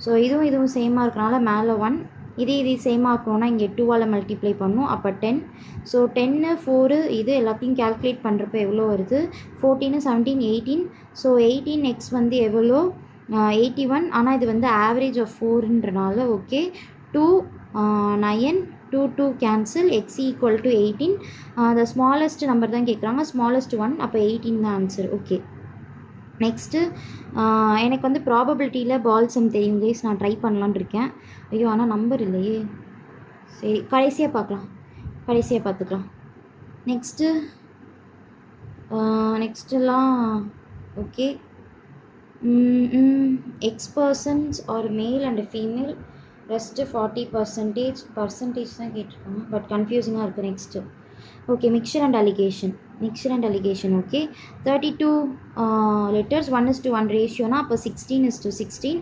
[SPEAKER 1] So இதுவும் சேமாக இருக்கனால மேலே 1. இதே சேமாக இருக்கணும்னா இங்கே 2ஆல் மல்டிப்ளை பண்ணணும். அப்போ 10. ஸோ 10 4 இது எல்லாத்தையும் கேல்குலேட் பண்ணுறப்ப எவ்வளோ வருது? 14 17 18. ஸோ 18x வந்து எவ்வளோ? 81. ஆனால் இது வந்து ஆவரேஜ் ஆஃப் 4ன்றனால okay 2 9 2 2 cancel. x = 18. The smallest number தான் கேட்குறாங்க, ஸ்மாலஸ்ட் 1. அப்போ 18 தான் ஆன்சர். ஓகே, நெக்ஸ்ட்டு எனக்கு வந்து ப்ராபபிலிட்டியில் பால் சம் தெரியும் கைஸ், நான் ட்ரை பண்ணலான்னு இருக்கேன். ஐயோ, ஆனால் நம்பர் இல்லையே. சரி, கடைசியாக பார்த்துக்கலாம். நெக்ஸ்ட்டுலாம் okay. X persons are male and female, rest 40% தான் கேட்டிருக்காங்க, பட் கன்ஃபியூசிங்காக இருக்குது. Next okay, mixture and alligation. Okay, 32 letters 1:1 ரேஷியோனா அப்போ 16:16.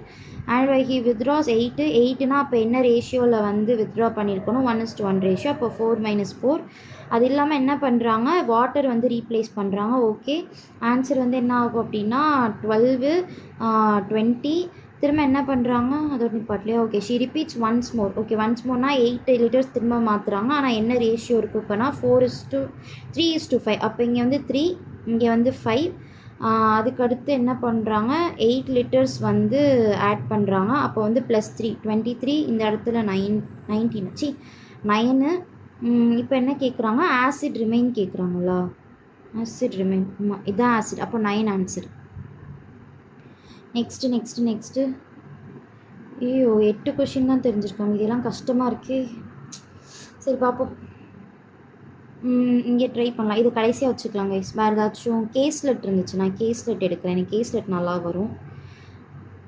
[SPEAKER 1] அண்ட் ஹி வித்ராஸ் 8னா அப்போ என்ன ரேஷியோவில் வந்து வித்ட்ரா பண்ணியிருக்கணும் 1:1 ரேஷியோ. அப்போ 4 - 4. அது இல்லாமல் என்ன பண்ணுறாங்க, வாட்டர் வந்து ரீப்ளேஸ் பண்ணுறாங்க. ஓகே, ஆன்சர் வந்து என்ன ஆகும் அப்படின்னா 12, 20. திரும்ப என்ன பண்ணுறாங்க, அதோட நிப்பாட்லையா? Okay, she repeats once more. Okay, once மோர்னா 8 லிட்டர்ஸ் திரும்ப மாற்றுறாங்க. ஆனால் என்ன ரேஷியோ இருக்குது இப்போனா 3:5. அப்போ இங்கே வந்து 3, இங்கே வந்து 5. அதுக்கடுத்து என்ன பண்ணுறாங்க, 8 லிட்டர்ஸ் வந்து ஆட் பண்ணுறாங்க. அப்போ வந்து +3 23. இந்த இடத்துல 19 9. இப்போ என்ன கேட்குறாங்க, ஆசிட் ரிமைன் கேட்குறாங்களா? ஆசிட் ரிமைன், ஆமாம் இதுதான் ஆசிட். அப்போ 9 ஆன்சர். நெக்ஸ்ட்டு ஐயோ 8 கொஷின் தான் தெரிஞ்சிருக்காங்க. இதெல்லாம் கஷ்டமாக இருக்கே. சரி பார்ப்போம். இங்கே ட்ரை பண்ணலாம். இது கடைசியாக வச்சுக்கலாம் கைஸ். வேறு ஏதாச்சும் கேஸ்லெட் இருந்துச்சு, நான் கேஸ்லெட் எடுக்கிறேன். எனக்கு கேஸ்லெட் நல்லா வரும்.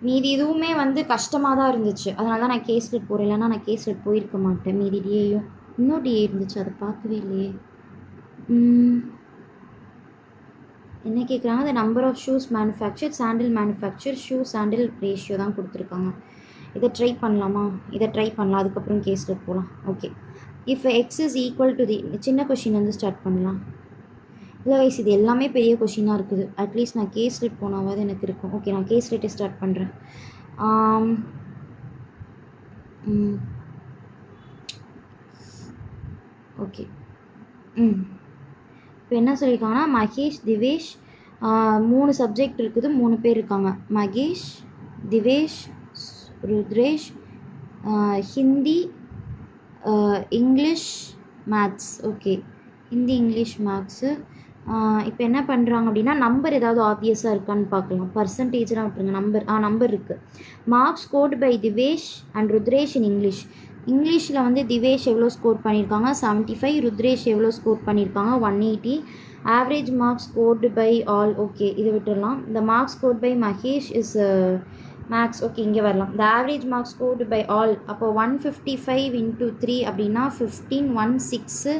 [SPEAKER 1] மீதி இதுவுமே வந்து கஷ்டமாக தான் இருந்துச்சு, அதனால தான் நான் கேஸ்லெட் போகிறேன். இல்லைன்னா நான் கேஸ்லெட் போயிருக்க மாட்டேன். மீதி டிஏயும் இன்னும் டிஏ இருந்துச்சு, அதை பார்க்கவே இல்லையே. என்ன கேட்குறாங்க, the number of shoes manufactured, sandal manufactured, shoe sandal ratio தான் கொடுத்துருக்காங்க. இதை ட்ரை பண்ணலாமா? இதை ட்ரை பண்ணலாம், அதுக்கப்புறம் கேஸ்லெட் போகலாம். Okay, if X is equal to the, சின்ன கொஷின் வந்து ஸ்டார்ட் பண்ணலாம். இல்லை வைஸ் இது எல்லாமே பெரிய கொஷினாக இருக்குது. அட்லீஸ்ட் நான் கேஸ்லெட் போனாவது எனக்கு இருக்கும். ஓகே, நான் கேஸ்லெட்டே ஸ்டார்ட் பண்ணுறேன். ஓகே, இப்போ என்ன சொல்லியிருக்காங்கன்னா, மகேஷ், திவேஷ், 3 சப்ஜெக்ட் இருக்குது, 3 பேர் இருக்காங்க. Mahesh, Divesh, Rudresh, Hindi, English, maths. Okay, Hindi, English, maths. இப்போ என்ன பண்ணுறாங்க அப்படின்னா, நம்பர் ஏதாவது ஆப்வியஸாக இருக்கான்னு பார்க்கலாம். பர்சன்டேஜ்லாம் விட்டுருங்க, நம்பர் இருக்குது. Marks scored by Divesh and Rudresh in English. இங்கிலீஷில் வந்து திவேஷ் எவ்வளோ ஸ்கோர் பண்ணியிருக்காங்க 75, ருத்ரேஷ் எவ்வளோ ஸ்கோர் பண்ணியிருக்காங்க 180. Average marks scored by all. Okay, இது விட்டுடலாம். The marks scored by Mahesh is max. Okay, இங்கே வரலாம். The average marks scored by all. அப்போ 155 × 3 அப்படின்னா 15, 1 6,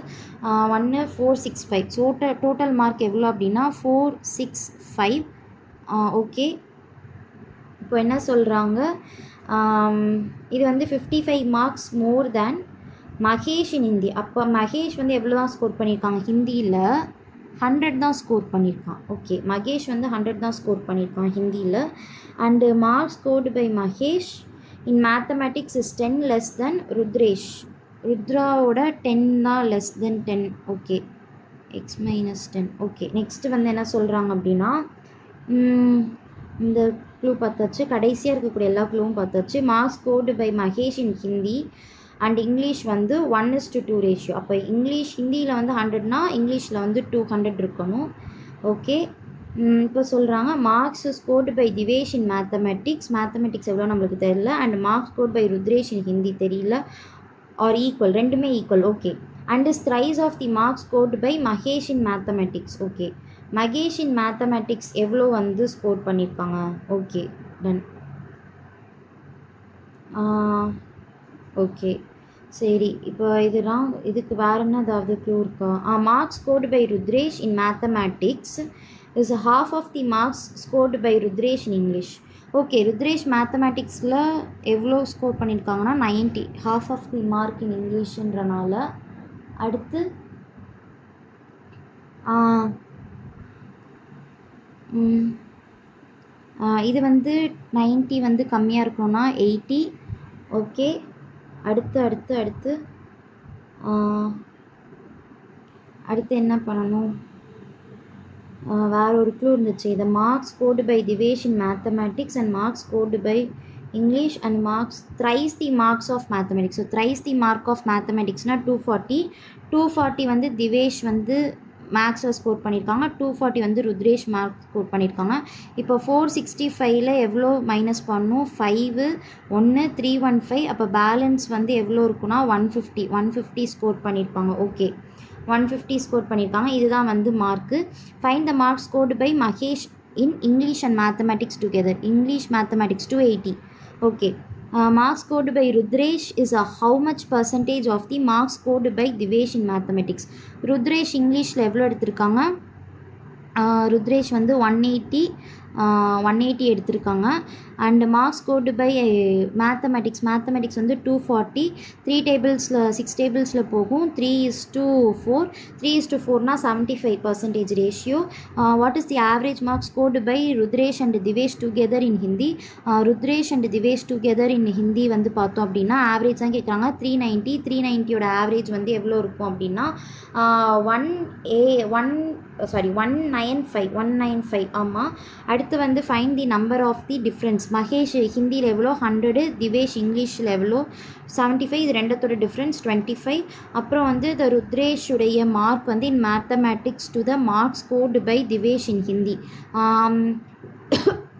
[SPEAKER 1] 1 465. டோட்டல் மார்க் எவ்வளோ அப்படின்னா 465. ஓகே, இப்போ என்ன சொல்கிறாங்க, இது வந்து 55 marks more than Mahesh in Hindi. அப்போ மகேஷ் வந்து எவ்வளோ தான் ஸ்கோர் பண்ணியிருக்காங்க, ஹிந்தியில் 100 தான் ஸ்கோர் பண்ணியிருக்கான். ஓகே, மகேஷ் வந்து 100 தான் ஸ்கோர் பண்ணியிருக்கான் ஹிந்தியில். And marks scored by Mahesh in mathematics is 10 less than Rudresh. ருத்ராவோட 10 தான் less than 10. Okay, x - 10. Okay, next வந்து என்ன சொல்கிறாங்க அப்படின்னா, இந்த க்ளூ பார்த்தாச்சு, கடைசியாக இருக்கக்கூடிய எல்லா க்ளூவும் பார்த்தாச்சு. Marks scored by Mahesh in Hindi and English வந்து 1:2 ரேஷியோ. அப்போ ஹிந்தியில் வந்து 100னா இங்கிலீஷில் வந்து 200 இருக்கணும். ஓகே, இப்போ சொல்கிறாங்க marks scored by Divesh in mathematics எவ்வளோ நம்மளுக்கு தெரியல. And marks scored by Rudresh in Hindi தெரியல. ஆர் ஈக்குவல், ரெண்டுமே equal. Okay, and is thrice of the marks scored by Mahesh in mathematics. Okay, Mahesh in mathematics எவ்வளோ வந்து ஸ்கோர் பண்ணியிருக்காங்க. Okay, ton. ஓகே, சரி, இப்போ இதுக்கு வேறு என்ன ஏதாவது க்ளூ இருக்கா? Marks scored by Rudresh in mathematics is half of the marks scored by Rudresh in English. Okay, Rudresh மேத்தமேட்டிக்ஸில் எவ்வளோ ஸ்கோர் பண்ணியிருக்காங்கன்னா 90, half of the mark in இங்கிலீஷுன்றனால. அடுத்து இது வந்து 90 வந்து கம்மியாக இருக்கணும்னா 80. ஓகே, அடுத்து என்ன பண்ணணும், வேறு ஒரு க்ளூ இருந்துச்சு. இந்த marks scored by Divesh in mathematics and marks scored by English and marks thrice the marks of mathematics. So thrice the mark of மேத்தமெட்டிக்ஸ்னால் 240 வந்து திவேஷ் வந்து மேக்ஸில் ஸ்கோர் பண்ணியிருக்காங்க, 240 வந்து ருத்ரேஷ் மார்க் ஸ்கோர் பண்ணியிருக்காங்க. இப்போ 465ல் எவ்வளோ மைனஸ் பண்ணணும், 5 1 315. அப்போ பேலன்ஸ் வந்து எவ்வளோ இருக்குன்னா 150 ஸ்கோர் பண்ணியிருப்பாங்க. ஓகே, 150 ஸ்கோர் பண்ணியிருக்காங்க. இதுதான் வந்து mark. Find the marks scored by Mahesh in English and mathematics together. English mathematics 280. Okay, marks scored by Rudresh is how much percentage of the marks scored by Divesh in mathematics. Rudresh இங்கிலீஷில் எவ்வளோ எடுத்திருக்காங்க, ருத்ரேஷ் வந்து 180, 180 எடுத்திருக்காங்க. And marks scored by mathematics வந்து 240. 6 டேபிள்ஸில் போகும். 3:4. 3:4னா 75% ratio. What is the average marks scored by Rudresh and Divesh together in Hindi? Rudresh and Divesh together in Hindi வந்து பார்த்தோம் அப்படின்னா ஆவரேஜ் தான் கேட்குறாங்க. 390. 390யோட ஆவரேஜ் வந்து எவ்வளோ இருக்கும் அப்படின்னா 195. ஆமாம். அடுத்து வந்து find the number of the difference. Mahesh ஹிந்தியில் எவ்வளோ 100, திவேஷ் இங்கிலீஷில் எவ்வளோ 75. இது ரெண்டத்தோட டிஃப்ரென்ஸ் 25. அப்புறம் வந்து த ருத்ரேஷுடைய மார்க் வந்து in mathematics to the marks scored by Divesh in Hindi.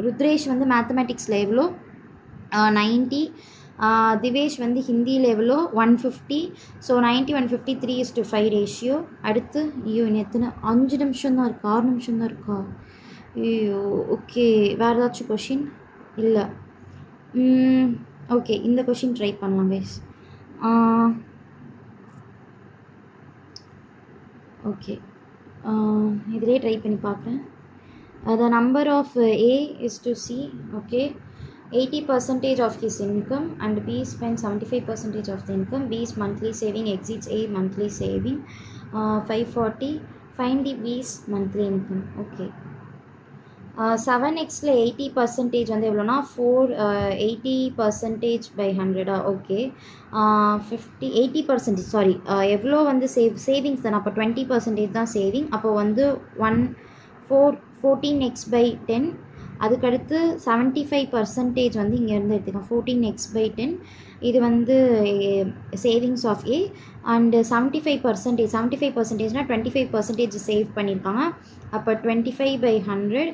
[SPEAKER 1] Rudresh வந்து மேத்தமேட்டிக்ஸில் எவ்வளோ 90. திவேஷ் வந்து ஹிந்தியில் எவ்வளோ 150. So 90, 150, 3:5 ratio. அடுத்து இன்னும் எத்தனை 5 நிமிஷம் தான் இருக்கா, 6 நிமிஷம் தான் இருக்கா? ஐயோ, ஓகே. வேறு ஏதாச்சும் கொஷின் இல்லை? ஓகே, இந்த கொஷின் ட்ரை பண்ணலாம் கைஸ். ஓகே, இதிலே ட்ரை பண்ணி பார்க்குறேன். The number of A is to C. Okay, 80% of his income and B spends 75% of the income. B's monthly saving exceeds A monthly saving 540. Find the B's monthly income. Okay, 7xல 80% வந்து எவ்வளோனா 80% by 100. Okay, 80% sorry, எவ்வளோ வந்து savings தானே, அப்போ 20% தான் saving. அப்போ வந்து 14x by 10. அதுக்கடுத்து 75% வந்து இங்கேருந்து எடுத்துக்கலாம். 14x by 10 இது வந்து சேவிங்ஸ் ஆஃப் ஏ. அண்டு 75%னா 25% சேவ் பண்ணியிருக்காங்க. அப்போ 25 by 100.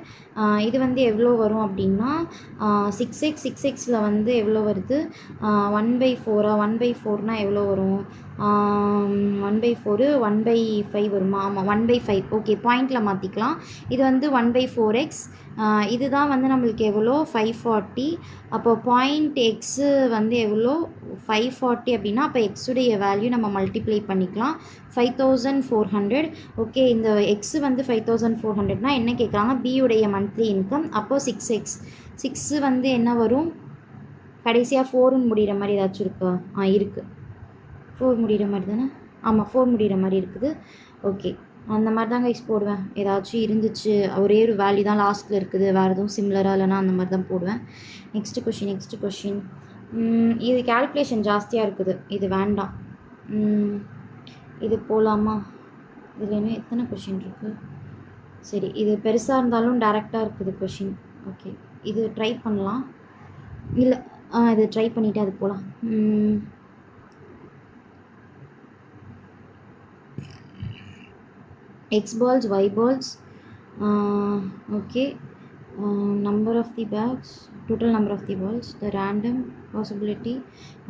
[SPEAKER 1] இது வந்து எவ்வளோ வரும் அப்படின்னா 6xல வந்து எவ்வளோ வருது 1/4. 1/4னா எவ்வளோ வரும் 1/4 1/5 வருமா? ஆமாம், 1/5. ஓகே, பாயிண்டில் மாற்றிக்கலாம். இது வந்து 1/4x. இதுதான் வந்து நம்மளுக்கு எவ்வளோ 540. அப்போ பாயிண்ட் எக்ஸு வந்து எவ்வளோ 540 அப்படின்னா அப்போ எக்ஸுடைய வேல்யூ நம்ம மல்டிப்ளை பண்ணிக்கலாம். 5400. ஓகே, இந்த எக்ஸு வந்து 5400னா என்ன கேட்குறாங்க? பியுடைய மந்த்லி இன்கம். அப்போது 6 வந்து என்ன வரும்? கடைசியாக 4ன்னு முடிகிற மாதிரி ஏதாச்சும் இருக்கா? இருக்குது, 4 முடிகிற மாதிரி தானே? ஆமாம், 4 முடிகிற மாதிரி இருக்குது. ஓகே, அந்த மாதிரி தான் கைஸ் போடுவேன். ஏதாச்சும் இருந்துச்சு, ஒரே ஒரு வேல்யூ தான் லாஸ்ட்டில் இருக்குது, வேறு எதுவும் சிமிலராக இல்லைனா அந்த மாதிரி தான் போடுவேன். Next question. இது கேல்குலேஷன் ஜாஸ்தியாக இருக்குது, இது வேண்டாம். இது போகலாமா? இதில் இன்னும் எத்தனை கொஷின் இருக்குது? சரி, இது பெருசாக இருந்தாலும் டேரெக்டாக இருக்குது கொஷின். ஓகே, இது ட்ரை பண்ணலாம். இல்லை, இது ட்ரை பண்ணிவிட்டு அது போகலாம். X balls, Y balls. Okay, number of the bags, total number of the balls, the random possibility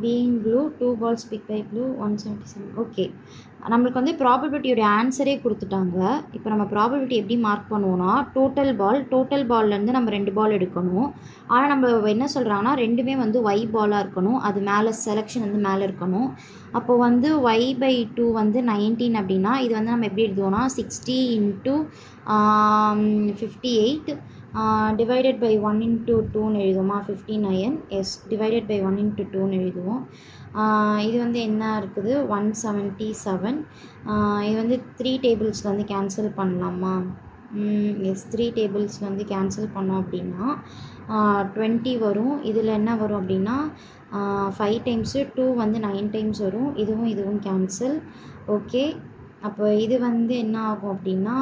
[SPEAKER 1] being blue, 2 balls picked by blue, 177. Okay, நம்மளுக்கு வந்து ப்ராபபிலிட்டியோடைய ஆன்சரே கொடுத்துட்டாங்க. இப்போ நம்ம ப்ராபபிலிட்டி எப்படி மார்க் பண்ணுவோன்னா டோட்டல் பால்லேருந்து நம்ம 2 பால் எடுக்கணும். ஆனால் நம்ம என்ன சொல்கிறாங்கன்னா ரெண்டுமே வந்து Y பாலாக இருக்கணும், அது மேலே செலெக்ஷன் வந்து மேலே இருக்கணும். அப்போது வந்து Y/2 வந்து 19 அப்படின்னா இது வந்து நம்ம எப்படி எழுதுவோம்னா 60 × 58 divided by 1 × 2ன்னு எழுதுவோமா? 59. எஸ், divided by 1 × 2ன்னு எழுதுவோம். இது வந்து என்ன இருக்குது 177. இது வந்து 3 டேபிள்ஸில் வந்து கேன்சல் பண்ணலாமா? எஸ், 3 டேபிள்ஸில் வந்து கேன்சல் பண்ணோம் அப்படின்னா 20 வரும். இதில் என்ன வரும் அப்படின்னா 5 டைம்ஸு 2 வந்து 9 டைம்ஸ் வரும். இதுவும் கேன்சல். ஓகே, அப்போ இது வந்து என்ன ஆகும் அப்படின்னா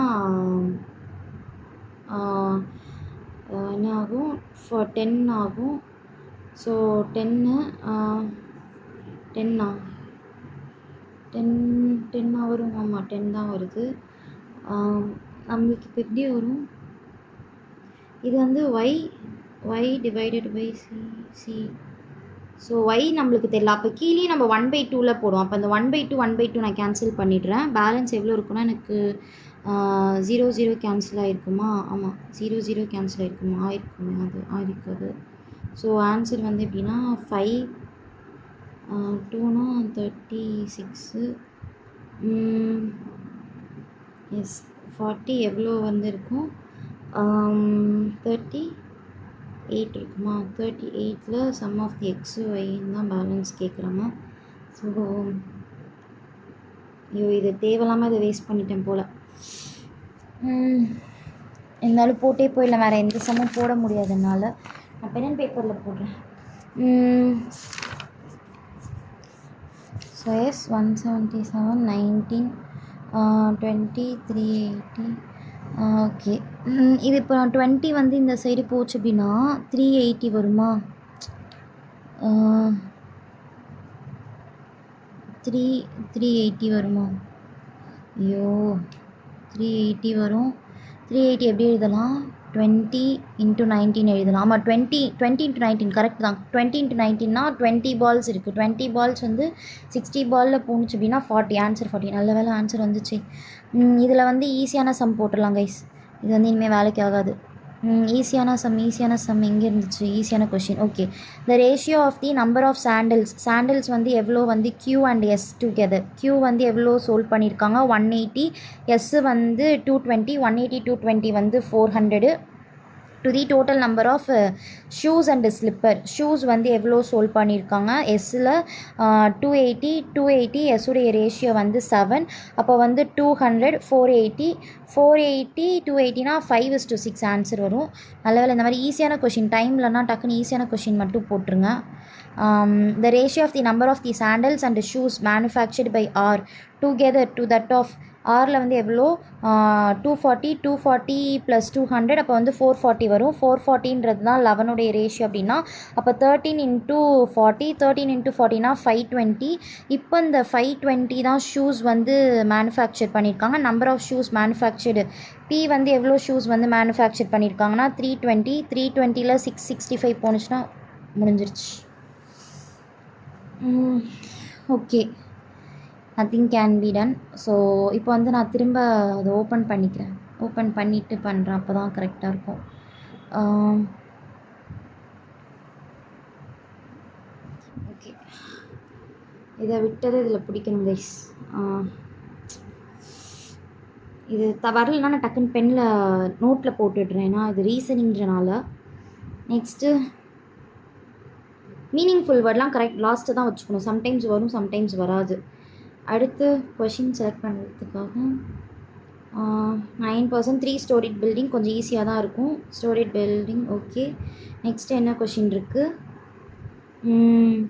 [SPEAKER 1] என்ன ஆகும் 10 ஆகும். ஸோ 10 வரும். ஆமாம், 10 தான் வருது. நம்மளுக்கு இப்போ எப்படி வரும்? இது வந்து y divided by c. So y நம்மளுக்கு தெரியல. அப்போ கீழே நம்ம 1/2ல் போடுவோம். அப்போ அந்த 1/2 நான் கேன்சல் பண்ணிடுறேன். பேலன்ஸ் எவ்வளோ இருக்குன்னா எனக்கு 0 கேன்சல் ஆகிருக்குமா? ஆமாம், 0 கேன்சல் ஆகிருக்குமா? ஆயிருக்குமே, அது ஆயிருக்காது. ஸோ ஆன்சர் வந்து எப்படின்னா 5 2னா 36. எஸ், 40 எவ்வளோ வந்து இருக்கும்? 38 இருக்குமா, 38ல் சம் ஆஃப் தி எக்ஸு ஒய்ன்னு தான் பேலன்ஸ் கேட்குறாங்க. ஸோ ஐயோ இது தேவையில்லாமல் இதை வேஸ்ட் பண்ணிட்டேன் போல். இருந்தாலும் போட்டே போயிடலாம், வேறு எந்த சம்மும் போட முடியாதனால நான் பென் அண்ட் பேப்பரில் போடுறேன். So S 177 19 20 380. ஓகே, இது இப்போ 20 வந்து இந்த சைடு போச்சு அப்படின்னா 380 வருமா? 380 வருமா? ஐயோ 380 வரும். 380 எப்படி எழுதலாம்? 20 × 19 எழுதலாம். ஆமாம், 20 × 19 கரெக்ட் தான். 20 × 19னா 20 பால்ஸ் இருக்குது. 20 பால்ஸ் வந்து 60 பாலில் போணுச்சு அப்படின்னா 40. ஆன்சர் 40. நல்ல வேலை ஆன்சர் வந்துச்சு. இதில் வந்து ஈஸியான சம் போட்டுடலாம் கைஸ். இது வந்து இனிமேல் வேலைக்கு ஆகாது. ஈஸியான சம் எங்கே இருந்துச்சு? ஈஸியான question. Okay, the ratio of the number of sandals வந்து எவ்வளோ வந்து Q and S together. Q வந்து எவ்வளோ சோல்வ் பண்ணியிருக்காங்க? 180. S வந்து 220. 180 220 வந்து 400. To the total number of shoes and slipper. Shoes வந்து எவ்வளோ சோல்வ் பண்ணியிருக்காங்க? எஸ்ஸில் 280 எஸ்ஸுடைய ரேஷியோ வந்து 7. அப்போ வந்து 200 480 280னா 5:6 ஆன்சர் வரும். நல்ல வேலை இந்த மாதிரி ஈஸியான கொஷின் டைம்லனா டக்குன்னு ஈஸியான கொஷின் மட்டும் போட்டுருங்க. The ratio of the number of the sandals and shoes manufactured by R together to that of R வந்து எவ்வளோ? 240 + 200 அப்போ வந்து 440 வரும். 440ன்றது தான் 11உடைய ரேஷியோ அப்படின்னா அப்போ 13 × 40 13 × 40னா 520. இப்போ இந்த 520 தான் ஷூஸ் வந்து மேனுஃபேக்சர் பண்ணியிருக்காங்க. Number of shoes manufactured P வந்து எவ்வளோ ஷூஸ் வந்து மேனுஃபேக்சர் பண்ணியிருக்காங்கன்னா 320. 320ல் 665 போணுச்சுன்னா முடிஞ்சிருச்சு. Okay, nothing can be done. So இப்போ வந்து நான் திரும்ப அதை ஓப்பன் பண்ணிவிட்டு பண்ணுறேன். அப்போ தான் கரெக்டாக இருக்கும். ஓகே, இதை விட்டது இதில் பிடிக்கணும் கைஸ். இது வரலன்னா நான் டக்குன்னு பெனில் நோட்டில் போட்டுடுறேன், ஏன்னா இது ரீசனிங்கிறனால. நெக்ஸ்ட்டு மீனிங்ஃபுல் வேர்ட்லாம் கரெக்ட் லாஸ்ட்டு தான் வச்சுக்கணும். சம்டைம்ஸ் வரும், சம்டைம்ஸ் வராது. அடுத்து கொஷின் செலக்ட் பண்ணுறதுக்காக 9% 3 ஸ்டோரிட் பில்டிங் கொஞ்சம் ஈஸியாக தான் இருக்கும். Storied building okay. நெக்ஸ்ட்டு என்ன கொஷின் இருக்குது?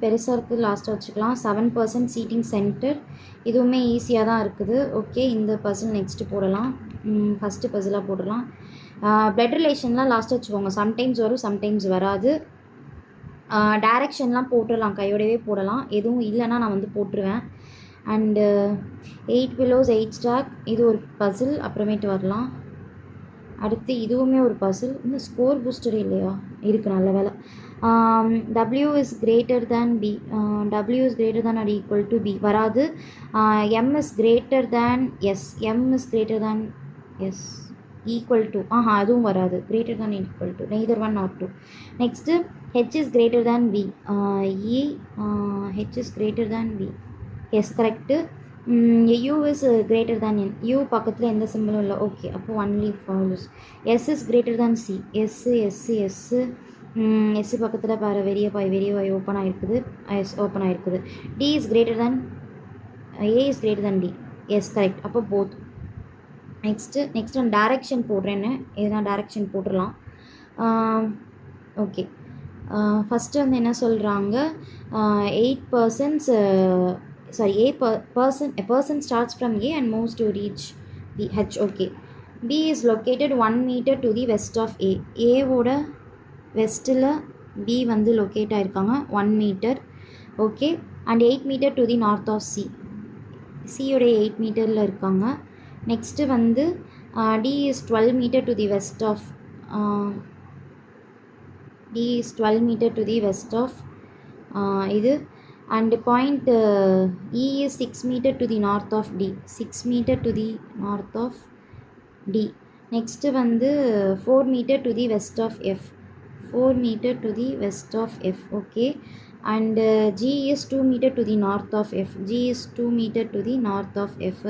[SPEAKER 1] பெருசாக இருக்குது, லாஸ்ட்டாக வச்சுக்கலாம். 7% சீட்டிங் சென்டர், இதுவுமே ஈஸியாக தான் இருக்குது. ஓகே, இந்த பசில் நெக்ஸ்ட்டு போடலாம். ஃபஸ்ட்டு பசிலாக போடலாம். பிளட் ரிலேஷன்லாம் லாஸ்ட்டாக வச்சுக்கோங்க. சம்டைம்ஸ் வரும், சம்டைம்ஸ் வராது. டைரக்ஷன்லாம் போட்டுடலாம், கையோடவே போடலாம். எதுவும் இல்லைன்னா நான் வந்து போட்டுருவேன். அண்டு 8 pillows 8 stack, இது ஒரு பசில். அப்புறமேட்டு வரலாம். அடுத்து இதுவுமே ஒரு பசில். இன்னும் ஸ்கோர் பூஸ்டர் இல்லையா? இருக்குது, நல்ல வேலை. W is greater than B. W is greater than or equal to B வராது. M is greater than S. M is greater than S equal to அதுவும் வராது. greater than equal to neither 1 nor 2. Next H is greater than V. H is greater than V. S correct. U is greater than N. U பக்கத்தில் எந்த சிம்பிளும் இல்லை. Okay, அப்போ only follows. S is greater than C. S பக்கத்தில் பாரு வெரிய open ஆகிருக்குது. S open ஆகிருக்குது. D is greater than A is greater than D. Yes correct. அப்போ both. Next நான் டைரக்ஷன் போடுறேன்னு எதுனா டைரக்ஷன் போட்டுடலாம். ஓகே, ஃபஸ்ட்டு வந்து என்ன சொல்கிறாங்க? 8% a person starts from A and moves to reach the H. Okay, B is located 1 meter to the west of A. A ஓட வெஸ்ட்டில் B வந்து லொக்கேட் ஆகிருக்காங்க 1 meter. ஓகே, and 8 meter to the north of C. C உடைய 8 மீட்டரில் இருக்காங்க. Next வந்து D is 12 meter to the west of இது. And point E is 6 meter to the north of D. 6 meter to the north of D. Next வந்து 4 meter to the west of F. 4 meter to the west of F. Okay. and G is 2 meter to the north of F. G is 2 meter to the north of F.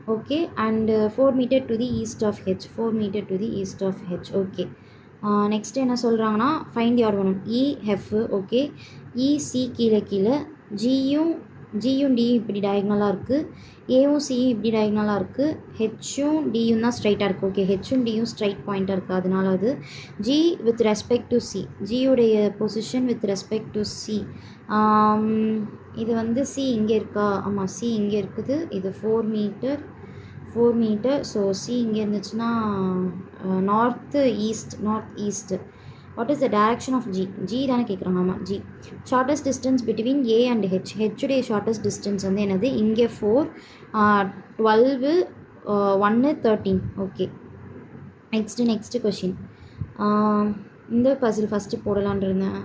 [SPEAKER 1] Okay, and 4 meter to the east of H. 4 meter to the east of H. Okay. Next என்ன சொல்கிறாங்கன்னா find the ஆர்கோனம் EF. Okay, EC கீழே கீழே, ஜியும் டியும் இப்படி டயக்னலாக இருக்குது, ஏவும் சியும் இப்படி டயக்னலாக இருக்குது, ஹெச்சும் டியும் தான் ஸ்ட்ரைட்டாக இருக்குது. ஓகே, ஹெச்சும் டியும் ஸ்ட்ரைட் பாயிண்ட்டாக இருக்குது, அதனால அது G with respect to C, ஜியுடைய position with respect to C. இது வந்து சி இங்கே இருக்கா? ஆமாம், சி இங்கே இருக்குது. இது 4 மீட்டர். ஸோ சி இங்கே இருந்துச்சுன்னா north east. What is the direction of G தானே கேட்குறாங்க. ஆமாம், G. Shortest distance between A and H. ஹெச்சுடைய ஷார்ட்டஸ்ட் டிஸ்டன்ஸ் வந்து என்னது? இங்கே 4, 12, 1, 13. Okay, next question. இந்த பசில் ஃபஸ்ட்டு போடலான் இருந்தேன்.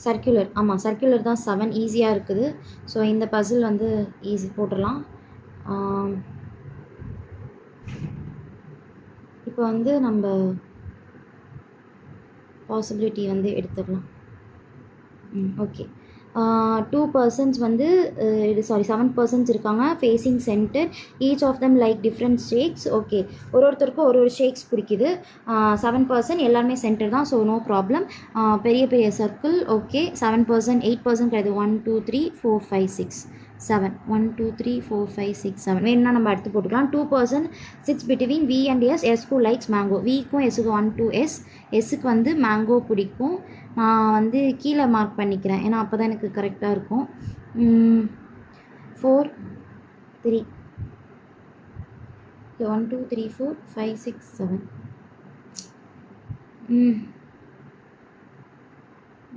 [SPEAKER 1] சர்க்குலர். ஆமாம், சர்க்குலர் தான் 7 ஈஸியாக இருக்குது. ஸோ இந்த பசில் வந்து ஈஸி போட்டுடலாம். இப்போ வந்து நம்ம பாசிபிலிட்டி வந்து எடுத்துக்கலாம். ஓகே, 2 persons வந்து 7 persons இருக்காங்க facing centre. Each of them like different shakes. Okay, ஒருத்தருக்கும் ஒரு ஷேக்ஸ் பிடிக்குது. 7 person எல்லாருமே சென்டர் தான், ஸோ நோ ப்ராப்ளம். பெரிய சர்க்கிள். ஓகே, 7 person 8 person கிடையாது. 1 2 3 4 5 6 7. 1 2 3 4 5 6 7 வேணும்னா நம்ம அடுத்து போட்டுக்கலாம். 2 person sits between V and S. S who likes mango. Vக்கும் Sக்கு 1 2 S. Sக்கு வந்து மேங்கோ பிடிக்கும். நான் வந்து கீழே மார்க் பண்ணிக்கிறேன், ஏன்னா அப்போ தான் எனக்கு கரெக்டாக இருக்கும். 4 3 1 2 3 4 5 6 7.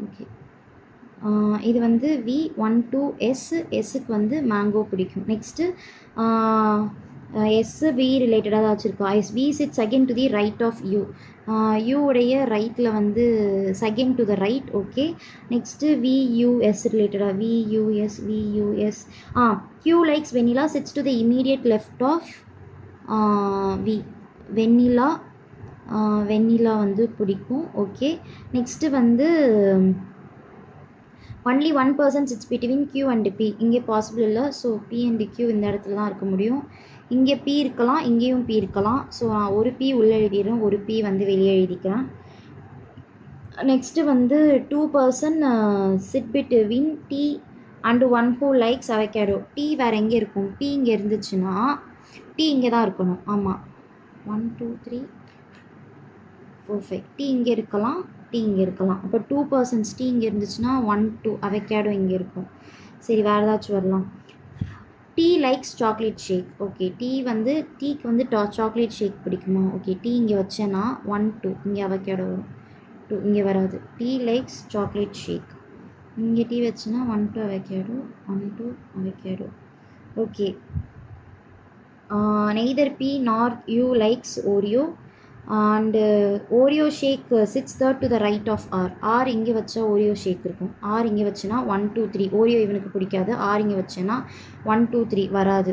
[SPEAKER 1] ஓகே, இது வந்து V 1 2 S. எஸ்ஸுக்கு வந்து மேங்கோ பிடிக்கும். நெக்ஸ்ட்டு எஸ் வி ரிலேட்டடாக தான் வச்சுருக்கோம். V sits second to the right of U. யூடைய ரைட்டில் வந்து second to the right. Okay, next V U S ரிலேட்டடாக V U S. Q likes vanilla sits to the immediate left of V. Vanilla வந்து பிடிக்கும். ஓகே, நெக்ஸ்ட்டு வந்து only 1 person sits between Q and P. இங்கே possible இல்லை. So P and Q இந்த இடத்துல தான் இருக்க முடியும். இங்கே P இருக்கலாம், இங்கேயும் P இருக்கலாம். ஸோ நான் ஒரு P உள்ளே எழுதிடுறேன், ஒரு P வந்து வெளியே எழுதிக்கிறேன். நெக்ஸ்ட்டு வந்து 2 person sit between T and one who likes avocado. T வேறு எங்கே இருக்கும்? P இங்கே இருந்துச்சுன்னா T இங்கே தான் இருக்கணும். ஆமாம், 1 2 3 4 5. T இங்கே இருக்கலாம், T இங்கே இருக்கலாம். அப்போ 2 persons T இங்கே இருந்துச்சுன்னா 1 2 அவகேடோ இங்கே இருக்கும். சரி, வேறு ஏதாச்சும் வரலாம். T லைக்ஸ் சாக்லேட் ஷேக். ஓகே, டீக்கு வந்து சாக்லேட் ஷேக் பிடிக்குமா? ஓகே, T இங்கே வச்சேன்னா 1 2 இங்கே அவகேடோ வரும். 2 இங்கே வராது. T likes chocolate shake. இங்கே T வச்சுன்னா 1 2 avocado 1 2 avocado. Okay, neither P nor U likes Oreo. And Oreo shake sits third to the right of R. R இங்கே வச்சா ஓரியோ ஷேக் இருக்கும். ஆர் இங்கே வச்சுன்னா 1 2 3. ஓரியோ இவனுக்கு பிடிக்காது. ஆர் இங்கே வச்சேன்னா 1 2 3 வராது.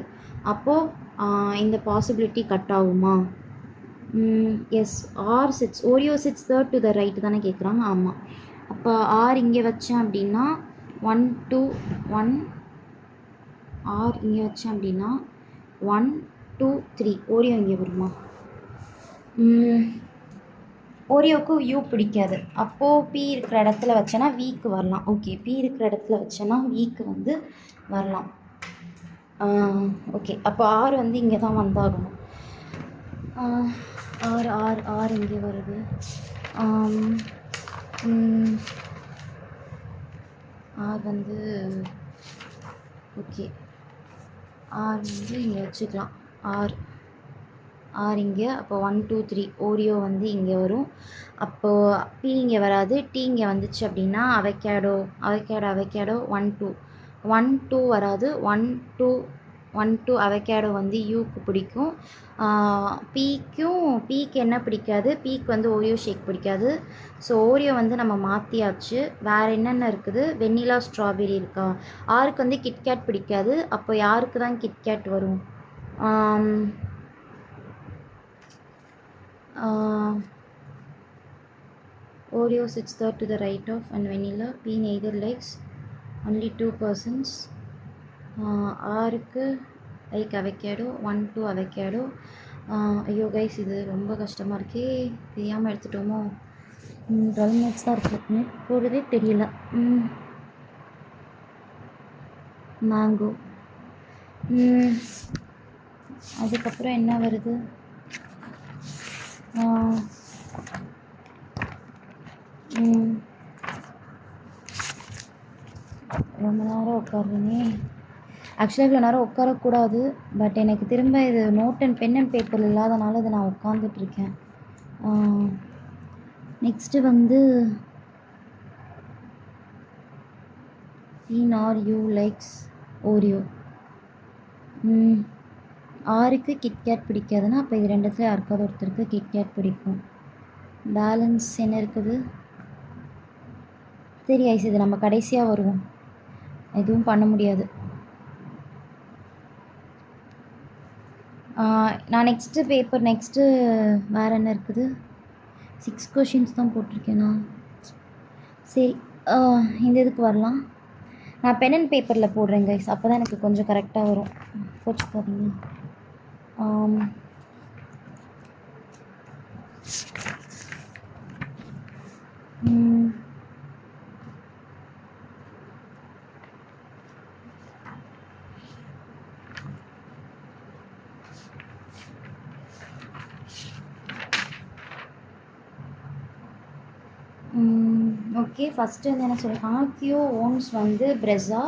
[SPEAKER 1] அப்போது இந்த பாசிபிலிட்டி கட் ஆகுமா? Yes, R sits Oreo sits third to the right தானே கேட்குறாங்க. ஆமாம், அப்போ ஆர் இங்கே வச்சேன் அப்படின்னா 1 2 1. ஆர் இங்கே வச்சேன் அப்படின்னா 1 2 3. ஓரியோ இங்கே வருமா? ஓரியோவுக்கு யூ பிடிக்காது. அப்போது பி இருக்கிற இடத்துல வச்சேன்னா வீக்கு வரலாம். ஓகே, பி இருக்கிற இடத்துல வச்சேன்னா வீக்கு வந்து வரலாம். ஓகே, அப்போ ஆர் வந்து இங்கே தான் வந்தாகணும். ஆர் இங்கே வருது. ஆர் வந்து ஓகே, ஆர் வந்து இங்கே வச்சுக்கலாம். ஆர் இங்கே. அப்போ 1 2 3 ஓரியோ வந்து இங்கே வரும். அப்போது பி இங்கே வராது. டி இங்கே வந்துச்சு அப்படின்னா அவகேடோ 1 2 வராது. 1 2 அவகேடோ வந்து யூக்கு பிடிக்கும். பீக்கு என்ன பிடிக்காது? பீக்கு வந்து ஓரியோ ஷேக் பிடிக்காது. ஸோ ஓரியோ வந்து நம்ம மாற்றியாச்சு. வேறு என்னென்ன இருக்குது? வெண்ணிலா ஸ்ட்ராபெரி இருக்கா? ஆருக்கு வந்து கிட்கேட் பிடிக்காது. அப்போ யாருக்கு தான் கிட்கேட் வரும்? Oreo sits third to the right of and vanilla. P neither likes, only 2 persons. ஆருக்கு லைக் அவகேடோ 1 2 அவகேடோ. ஐயோ கைஸ் இது ரொம்ப கஷ்டமாக இருக்கே, தெரியாமல் எடுத்துட்டோமோ. 12 மினிட்ஸ் தான் இருக்குது, போகிறதே தெரியல. மேங்கோ. அதுக்கப்புறம் என்ன வருது? ரொம்ப நேரம் உட்காருனே. ஆக்சுவலாக இவ்வளோ நேரம் உட்காரக்கூடாது, பட் எனக்கு திரும்ப இது note and pen and paper இல்லாதனால இதை நான் உட்காந்துட்ருக்கேன். நெக்ஸ்ட்டு வந்து P-R-U likes Oreo. ஆருக்கு கிட்கேட் பிடிக்காதுன்னா அப்போ இது ரெண்டுத்துல யாருக்காவது ஒருத்தருக்கு கிட்கேட் பிடிக்கும். பேலன்ஸ் என்ன இருக்குது? சரி ஐஸ், இது நம்ம கடைசியாக வருவோம், எதுவும் பண்ண முடியாது. நான் நெக்ஸ்ட்டு பேப்பர் நெக்ஸ்ட்டு வேறு என்ன இருக்குது? 6 கொஷின்ஸ் தான் போட்டிருக்கேண்ணா. சரி, இந்த இதுக்கு வரலாம். நான் பென் அண்ட் பேப்பரில் போடுறேன் கைஸ், அப்போ தான் எனக்கு கொஞ்சம் கரெக்டாக வரும். போச்சுக்காதீங்க. ஓகே, ஃபஸ்ட்டு வந்து என்ன சொல்லியிருக்காங்க, கியூ ஓன்ஸ் வந்து Brezza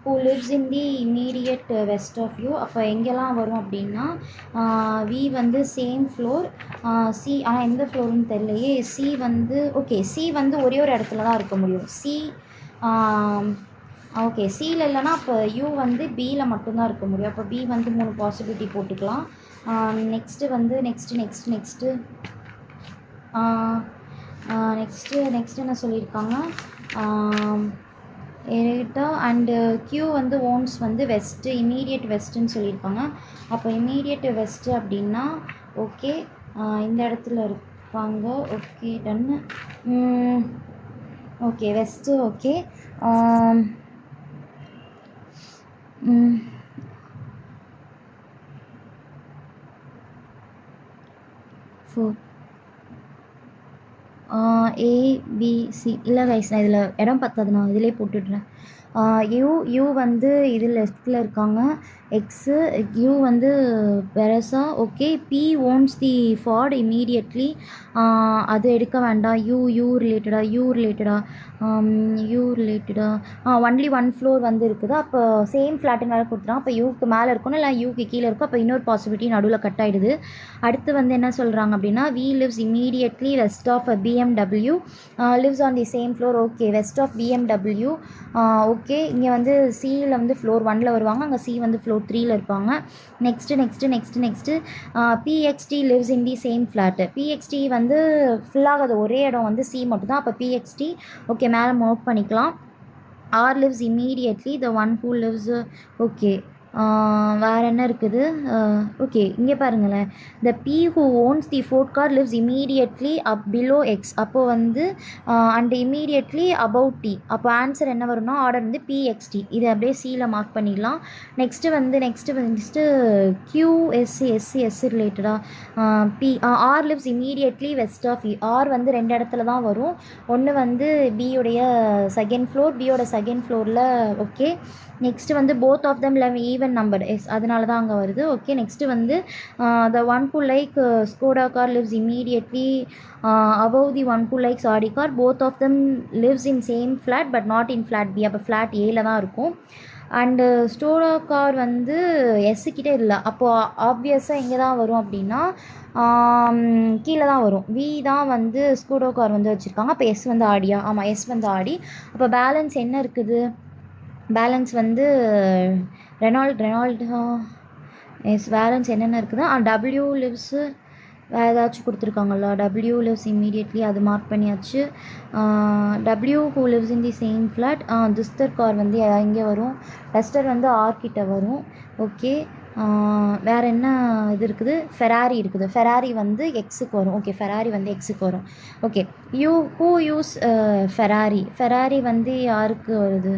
[SPEAKER 1] who lives in the immediate west of U. அப்போ எங்கெல்லாம் வரும் அப்படின்னா, வி வந்து சேம் ஃப்ளோர், சி ஆனால் எந்த ஃப்ளோர்னு தெரியலையே. சி வந்து ஓகே, சி வந்து ஒரே ஒரு இடத்துல தான் இருக்க முடியும். சி ஓகே, சியில் இல்லைனா அப்போ யூ வந்து பியில் மட்டும்தான் இருக்க முடியும். அப்போ பி வந்து 3 பாசிபிலிட்டி போட்டுக்கலாம். நெக்ஸ்ட்டு வந்து நெக்ஸ்ட்டு என்ன சொல்லியிருக்காங்க, எரேட்டா அண்டு கியூ வந்து ஓன்ஸ் வந்து வெஸ்ட்டு, இமீடியட் வெஸ்ட்டுன்னு சொல்லியிருக்காங்க. அப்போ இமீடியட் வெஸ்ட்டு அப்படின்னா ஓகே இந்த இடத்துல இருப்பாங்க. ஓகே டன்னு. Okay west. ஓகே ஏபிசி இல்லை கைஸ், நான் இதில் இடம் பத்தாது, நான் இதிலே போட்டுடுறேன். யூ வந்து இது லெஃப்டில் இருக்காங்க. எக்ஸு யூ வந்து பெரசா. ஓகே, பி ஓன்ஸ் தி ஃபார்ட் இமீடியட்லி, அது எடுக்க வேண்டாம். யூ ரிலேட்டடா ஒன்லி 1 ஃப்ளோர் வந்து இருக்குது. அப்போ சேம் ஃப்ளாட்டுனால கொடுத்துறான். அப்போ யூக்கு மேலே இருக்கணும், இல்லை யூக்கு கீழே இருக்கும். அப்போ இன்னொரு பாசிபிலிட்டி நடுவில் கட் ஆகிடுது. அடுத்து வந்து என்ன சொல்கிறாங்க அப்படின்னா, V lives immediately west of BMW, lives on the same floor. Okay, west of BMW. Okay, இங்கே வந்து சியில் வந்து ஃப்ளோர் 1ல் வருவாங்க, அங்கே சி வந்து ஃப்ளோர் 3ல் இருப்பாங்க. Next PXT lives in the same flat. PXT வந்து ஃபுல்லாகாது, ஒரே இடம் வந்து சி மட்டும் தான். அப்போ PXT ஓகே மேலே நோட் பண்ணிக்கலாம். R lives immediately, the one who lives okay. வேறு என்ன இருக்குது? ஓகே, இங்கே பாருங்களேன், the P who owns the fourth car lives immediately up below X. அப்போது வந்து அண்ட் இமீடியட்லி அபவுட் டி. அப்போ ஆன்சர் என்ன வரும்னா ஆர்டர் வந்து PXT. இதை அப்படியே சியில் மார்க் பண்ணிடலாம். நெக்ஸ்ட்டு QSC ரிலேட்டடாக R lives immediately west of E. R வந்து 2 இடத்துல தான் வரும். ஒன்று வந்து பியோடைய செகண்ட் ஃப்ளோர், பியோட செகண்ட் ஃப்ளோரில். ஓகே, நெக்ஸ்ட்டு வந்து both of them live even number. Yes, அதனால தான் அங்கே வருது. ஓகே, நெக்ஸ்ட்டு வந்து the one who like Skoda car lives immediately above the one who likes Audi car. both of them lives in same flat but not in flat B. அப்போ flat Aல தான் இருக்கும். And ஸ்டோடா car வந்து எஸ்ஸுக்கிட்டே இல்லை. அப்போது ஆப்வியஸாக எங்கே தான் வரும் அப்படின்னா கீழே தான் வரும். வி தான் வந்து ஸ்கூடோ கார் வந்து வச்சுருக்காங்க. அப்போ எஸ் வந்து ஆடியா? ஆமாம், எஸ் வந்து ஆடி. அப்போ பேலன்ஸ் என்ன இருக்குது? பேலன்ஸ் வந்து ரெனால்டு. எஸ், பேலன்ஸ் என்னென்ன இருக்குதா? W லிவ்ஸு வேறு ஏதாச்சும் கொடுத்துருக்காங்களா? W லிவ்ஸ் இம்மீடியட்லி, அது மார்க் பண்ணியாச்சு. W who lives in the same flat. Duster car வந்து இங்கே வரும். டஸ்டர் வந்து ஆர்கிட்ட வரும். ஓகே, வேறு என்ன இது இருக்குது, ஃபெராரி இருக்குது. ஃபெராரி வந்து எக்ஸுக்கு வரும். ஓகே, ஃபெராரி வந்து எக்ஸுக்கு வரும். Okay, who use Ferrari? Ferrari வந்து யாருக்கு வருது?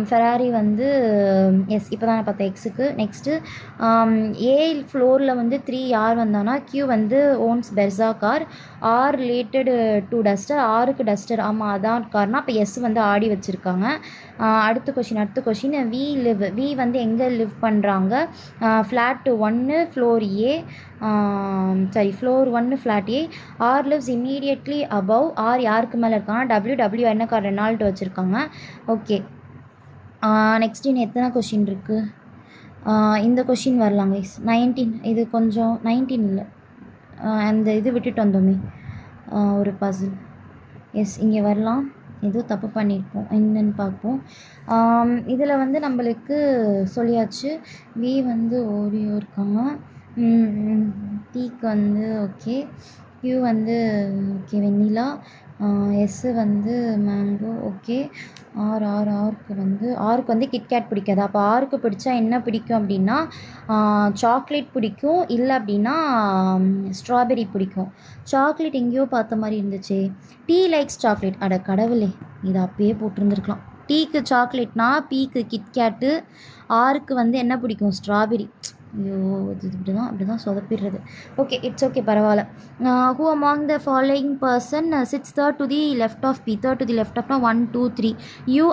[SPEAKER 1] ஃபெராரி வந்து எஸ், இப்போ தான் நான் பார்த்தேன் எக்ஸுக்கு. நெக்ஸ்ட்டு ஏ ஃப்ளோரில் வந்து 3 யார் வந்தானா, கியூ வந்து owns Brezza car. R related to Duster, ஆருக்கு டஸ்டர், ஆமாம் அதான் கார்னா அப்போ எஸ் வந்து ஆடி வச்சுருக்காங்க. அடுத்த கொஷின் வி வந்து எங்கே லிவ் பண்ணுறாங்க? Flat 1 floor A, floor 1 flat A. R lives immediately above. R யாருக்கு மேலே இருக்காங்க? டபிள்யூ என்ன கார்? ரெனால்டோ வச்சுருக்காங்க. ஓகே, நெக்ஸ்ட் இன்னும் எத்தனை கொஷின் இருக்குது? இந்த கொஷின் வரலாம் கைஸ். 19, இது கொஞ்சம் 19 இல்லை, அந்த இது விட்டுட்டு வந்தோமே ஒரு பசில். எஸ், இங்கே வரலாம். ஏதோ தப்பு பண்ணியிருப்போம், என்னன்னு பார்ப்போம். இதில் வந்து நம்மளுக்கு சொல்லியாச்சு. வி வந்து ஓரியோ இருக்காங்க, டீக்கு வந்து ஓகே, கியூ வந்து ஓகே வெண்ணிலா, எஸ்ஸு வந்து மேங்கோ ஓகே. ஆருக்கு வந்து கிட்கேட் பிடிக்காது. அப்போ ஆருக்கு பிடிச்சா என்ன பிடிக்கும் அப்படின்னா சாக்லேட் பிடிக்கும், இல்லை அப்படின்னா ஸ்ட்ராபெரி பிடிக்கும். சாக்லேட் எங்கேயோ பார்த்த மாதிரி இருந்துச்சு. Tea likes chocolate. அட கடவுளே, இதை அப்பயே போட்டிருந்துருக்கலாம். டீக்கு சாக்லேட்னா, பீக்கு கிட்கேட்டு, ஆருக்கு வந்து என்ன பிடிக்கும்? ஸ்ட்ராபெரி. ஐயோ, இது அப்படி தான் சொதப்பிடுறது. ஓகே, இட்ஸ் ஓகே, பரவாயில்ல. Who among the following person sits third to the left of P? Third to the left ஆஃப்னா 1 2 3. U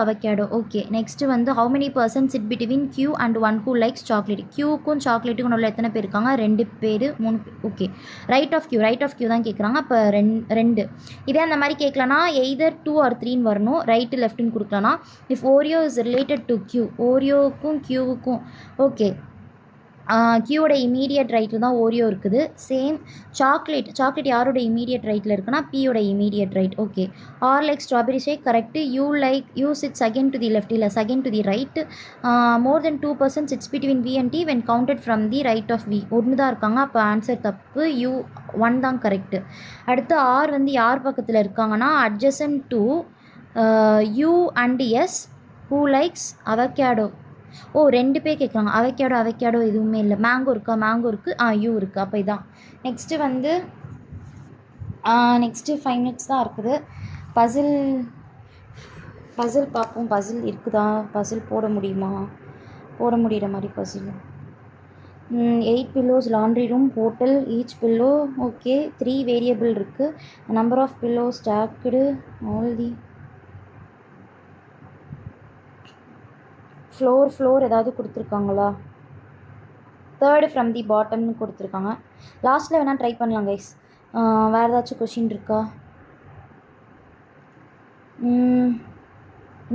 [SPEAKER 1] avocado. ஓகே, நெக்ஸ்ட்டு வந்து how many person sit between Q and one who likes chocolate? கியூக்கும் சாக்லேட்டுக்கும் உள்ள எத்தனை பேர் இருக்காங்க? 2 பேர் 3 பேர். ஓகே, ரைட் ஆஃப் கியூ தான் கேட்குறாங்க. அப்போ 2. இதே அந்த மாதிரி கேட்கலனா எய்தர் 2 or 3ன்னு வரணும். ரைட்டு லெஃப்ட்டுன்னு கொடுக்கலனா. If Oreo is related to Q, ஓரியோவுக்கும் கியூவுக்கும் ஓகே, கியூவோட இமீடியட் ரைட்டில் தான் ஓரியோ இருக்குது. சேம் சாக்லேட் யாரோட இமீடியட் ரைட்டில் இருக்குன்னா பியோட immediate right. Okay, R like strawberry shake correct. U sit second to the left, இல்லை second to the right. More than 2% sits between V and T when counted from the right of V. ஒன்று தான் இருக்காங்க, அப்போ answer தப்பு. You 1 தான் correct. அடுத்து R வந்து யார் பக்கத்தில் இருக்காங்கன்னா adjacent to U and S. Who likes avocado? 2 பேர் கேட்குறாங்க. அவகேடோ எதுவுமே இல்லை. மேங்கோ இருக்குது. யூ இருக்குது. அப்போ இதான். நெக்ஸ்ட்டு வந்து நெக்ஸ்ட்டு 5 minutes தான் இருக்குது. பசில் பார்ப்போம். பசில் இருக்குதா? பசில் போட முடியுமா? போட முடிகிற மாதிரி puzzle. 8 pillows, laundry room, hotel, each pillow okay. 3 variable இருக்குது. Number of pillows stacked, all the floor ஏதாவது கொடுத்துருக்காங்களா? 3rd ஃப்ரம் தி பாட்டம்னு கொடுத்துருக்காங்க. லாஸ்ட்டில் வேணால் ட்ரை பண்ணலாம் கைஸ். வேறு ஏதாச்சும் கொஷின் இருக்கா?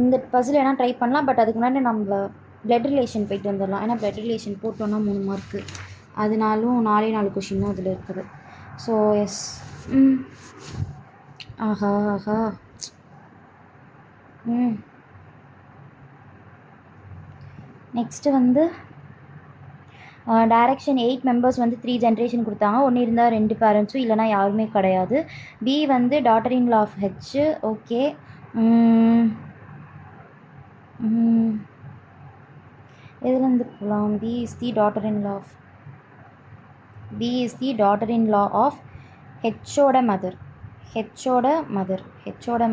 [SPEAKER 1] இந்த பசில் வேணால் ட்ரை பண்ணலாம். பட் அதுக்கு முன்னாடி நம்ம பிளட் ரிலேஷன் போயிட்டு வந்துடலாம். ஏன்னா பிளட் ரிலேஷன் போட்டோன்னா 3 மார்க்கு. அதனாலும் 4 கொஷின் தான் அதில் இருக்குது. So yes. ஆஹா. நெக்ஸ்ட்டு வந்து டைரக்ஷன் 8 மெம்பர்ஸ் வந்து 3 ஜென்ரேஷன் கொடுத்தாங்க. ஒன்று இருந்தால் 2 பேரண்ட்ஸும், இல்லைனா யாருமே கிடையாது. பி வந்து daughter in law of H. Okay, எதுலேருந்து போகலாம்? B is the daughter in law of ஹெச்சோட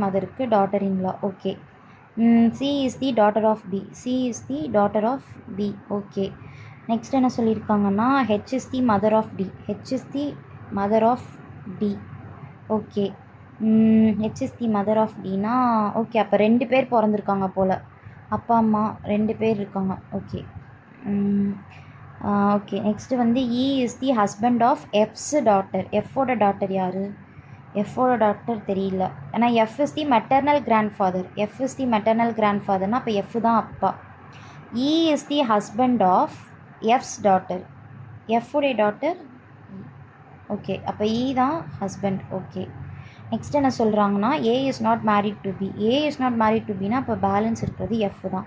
[SPEAKER 1] மதருக்கு daughter in law. Okay. C is the daughter of B. Okay, next என்ன சொல்லியிருக்காங்கன்னா H is the mother of D. Okay, H is the mother of டினா okay. அப்போ 2 பேர் பிறந்திருக்காங்க போல். அப்பா அம்மா 2 பேர் இருக்காங்க. ஓகே. ஓகே, நெக்ஸ்ட்டு வந்து E is the husband of F's daughter. எஃப்போட டாட்டர் யார்? எஃப்போட டாக்டர் தெரியல. ஆனால் எஃப் இஸ் தி மெட்டர்னல் கிராண்ட்ஃபாதர்னா அப்போ எஃப் தான் அப்பா. E is the husband of F's daughter. எஃப்புடைய டாட்டர் ஓகே, அப்போ இ தான் ஹஸ்பண்ட். ஓகே, நெக்ஸ்ட் என்ன சொல்கிறாங்கன்னா A is not married to பினா அப்போ பேலன்ஸ் இருக்கிறது எஃப் தான்.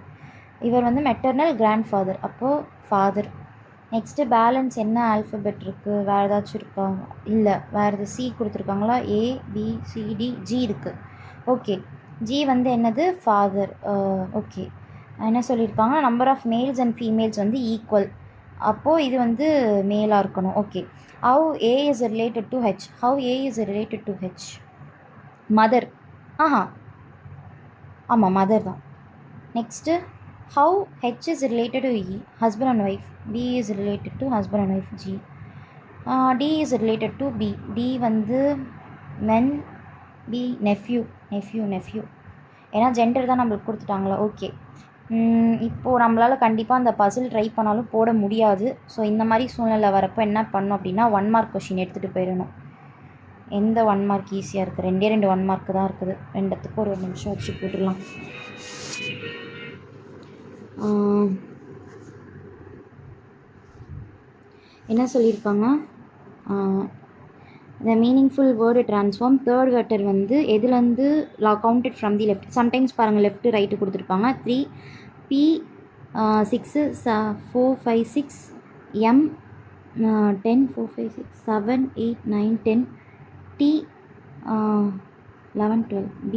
[SPEAKER 1] இவர் வந்து மெட்டர்னல் கிராண்ட்ஃபாதர், அப்போது ஃபாதர். நெக்ஸ்ட்டு பேலன்ஸ் என்ன ஆல்ஃபபெட் இருக்குது? வேறு ஏதாச்சும் இருக்கா? இல்லை, வேறு சி கொடுத்துருக்காங்களா? A B C D G இருக்குது. ஓகே, ஜி வந்து என்னது? ஃபாதர். ஓகே, என்ன சொல்லியிருக்காங்க, number of males and females வந்து ஈக்குவல். அப்போது இது வந்து மேலாக இருக்கணும். Okay. How A is related to H? How A is related to H? Mother. ஆஹா, ஆமாம், மதர் தான். Next, how H is related to E? Husband and wife. B is related to husband and wife. G. D is related to be. D வந்து men. B nephew. Nephew. ஏன்னா gender தான் நம்மளுக்கு கொடுத்துட்டாங்களா. Okay. இப்போது நம்மளால் கண்டிப்பாக அந்த Basil try பண்ணாலும் போட முடியாது. ஸோ இந்த மாதிரி சூழ்நிலை வரப்போ என்ன பண்ணணும் அப்படின்னா 1 மார்க் கொஷின் எடுத்துகிட்டு போயிடணும். எந்த 1 மார்க் ஈஸியாக இருக்குது? 2 1 மார்க்கு தான் இருக்குது. ரெண்டுத்துக்கும் ஒரு நிமிஷம் வச்சு போட்டுடலாம். என்ன சொல்லியிருக்காங்க, the meaningful word transform. Third letter வந்து எதுலேருந்து counted from the left. Sometimes பாருங்கள் லெஃப்ட் ரைட்டு கொடுத்துருப்பாங்க. 3 P 6 4 5 6 M 10 4 5 6 7 8 9 10 T 11 12 B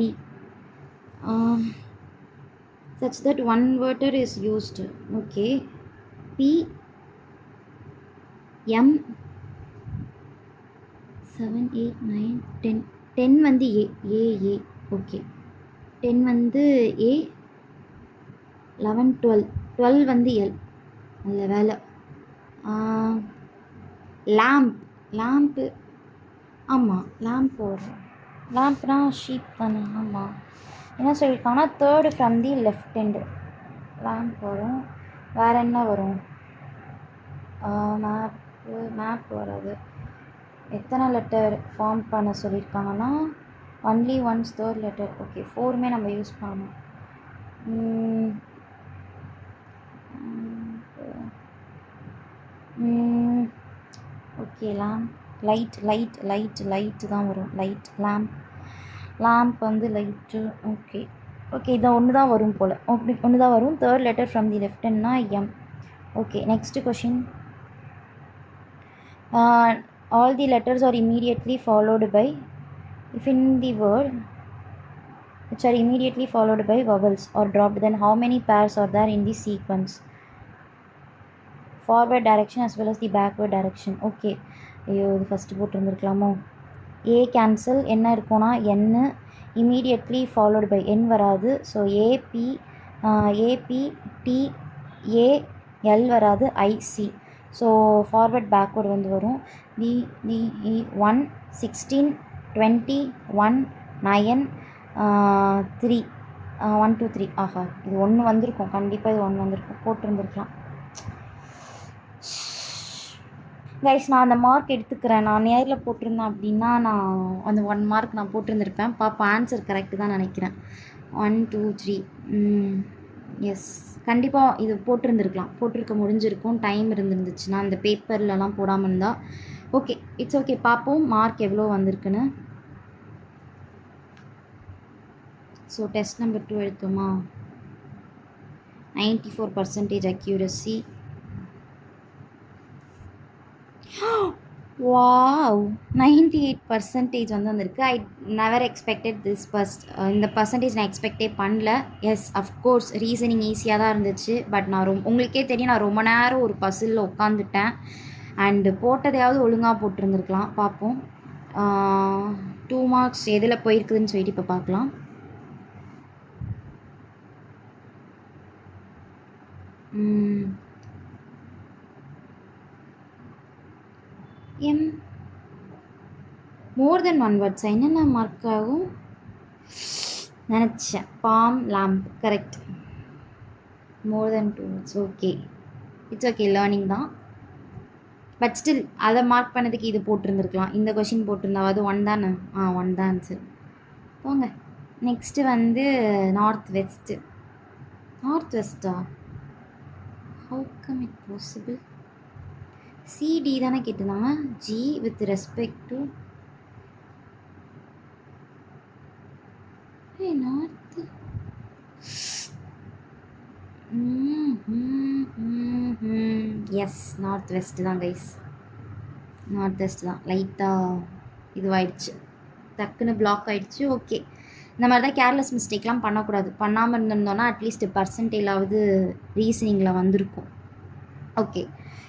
[SPEAKER 1] such that one word is used. Okay. P M 7 8 9 10 10 வந்து A. ஓகே. 10 வந்து A. 11 12 12 வந்து L. நல்ல வேலை. லேம்ப்பு. ஆமாம், லேம்ப் வரும். லேம்ப்னா ஷீப் தானே. ஆமாம். என்ன சொல்லியிருக்காங்கன்னா third from the left hand. Lamp வரும். வேறு என்ன வரும்? மேப் வராது. எத்தனை லெட்டர் ஃபார்ம் பண்ண சொல்லியிருக்காங்கன்னா only once third letter. Okay, 4மே நம்ம யூஸ் பண்ணணும். ஓகே. லைட் தான் வரும். லேம்ப் வந்து லைட்டு. ஓகே இதை ஒன்று தான் வரும் போல். ஒன்று தான் வரும். Third letter from the left ஹேண்ட்னா M. Okay. Next question. all the letters are immediately followed by, if in the word which are immediately followed by vowels or dropped, then how many pairs are there in the sequence? Forward direction as well as the backward direction. Okay. ஐயோ, இது first போட்டுருந்துருக்கலாமோ. A cancel. என்ன இருக்கும்னா N. Immediately followed by N வராது. So A B D A L வராது. I see. So forward backward வந்து வரும். D 1 16 20 1 9 3 1 2 3. ஆஹா, இது 1 வந்திருக்கும். கண்டிப்பாக இது 1 வந்திருக்கும். போட்டிருந்துருக்கலாம். கைஸ், நான் அந்த மார்க் எடுத்துக்கிறேன். நான் நேரில் போட்டிருந்தேன் அப்படின்னா நான் அந்த 1 மார்க் நான் போட்டிருந்துருப்பேன். பாப்பா ஆன்சர் கரெக்டு தான் நினைக்கிறேன். 1 2 3. எஸ், கண்டிப்பாக இது போட்டிருக்க முடிஞ்சிருக்கும். டைம் இருந்துருந்துச்சுன்னா அந்த பேப்பர்லலாம் போடாமல் இருந்தால். Okay, it's okay. பார்ப்போம் மார்க் எவ்வளோ வந்திருக்குன்னு. So test number 2 எடுத்தோமா. 94% accuracy. Wow, 98% வந்து வந்திருக்கு. ஐ நெவர் எக்ஸ்பெக்டட் திஸ் இந்த பர்சன்டேஜ் நான் எக்ஸ்பெக்டே பண்ணல. எஸ், அஃப்கோர்ஸ் ரீசனிங் ஈஸியாக தான் இருந்துச்சு. பட் நான் உங்களுக்கே தெரியும், நான் ரொம்ப நேரம் ஒரு பசிலில் உட்காந்துட்டேன். அண்டு போட்டதையாவது ஒழுங்காக போட்டிருந்துருக்கலாம். பார்ப்போம் 2 மார்க்ஸ் எதில் போயிருக்குதுன்னு சொல்லிட்டு இப்போ பார்க்கலாம். மோர் தென் 1 வேர்ட்ஸ் என்னென்ன மார்க் ஆகும் நினச்சேன். Palm lamp correct. More than 2 words. Okay, it's okay. Learning தான். பட் ஸ்டில் அதை மார்க் பண்ணதுக்கு இது போட்டிருந்துருக்கலாம். இந்த கொஷின் போட்டிருந்தா அது 1 தானே. 1 தான் ஆன்சர். போங்க. நெக்ஸ்ட்டு வந்து நார்த் வெஸ்ட்டா? How come it possible? C D தானே கேட்டிருந்தாங்க. G with respect to north. Yes, north west தான் கைஸ். நார்த் வெஸ்ட் தான். லைட்டாக இதுவாகிடுச்சு, டக்குன்னு பிளாக் ஆகிடுச்சு. ஓகே, இந்த மாதிரி தான் கேர்லெஸ் மிஸ்டேக்லாம் பண்ணக்கூடாது. பண்ணாமல் இருந்திருந்தோன்னா அட்லீஸ்ட் பர்சன்டேஜாவது ரீசனிங்கில் வந்திருக்கும். ஓகே,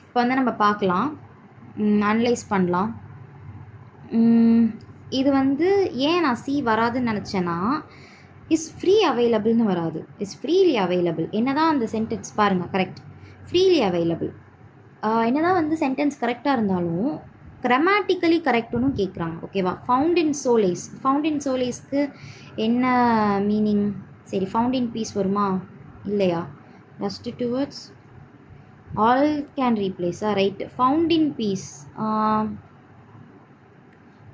[SPEAKER 1] இப்போ வந்து நம்ம பார்க்கலாம், அனலைஸ் பண்ணலாம். இது வந்து ஏன் நான் சி வராதுன்னு நினச்சேன்னா, இஸ் ஃப்ரீ அவைலபிள்னு வராது, இஸ் ஃப்ரீலி அவைலபிள். என்ன தான் அந்த சென்டென்ஸ் பாருங்கள், கரெக்ட், ஃப்ரீலி அவைலபிள். என்ன தான் வந்து சென்டென்ஸ் கரெக்டாக இருந்தாலும் கிராமட்டிக்கலி கரெக்டுன்னு கேட்குறாங்க. ஓகேவா? ஃபவுண்ட் இன் சோலேஸ், ஃபவுண்ட் இன் சோலேஸ்க்கு என்ன மீனிங்? சரி, ஃபவுண்ட் இன் பீஸ் வருமா? இல்லையா? ரஸ்ட் டுவர்ட்ஸ் ஆல் கேன் ரீப்ளேஸா? ரைட்டு. ஃபவுண்ட் இன் பீஸ்,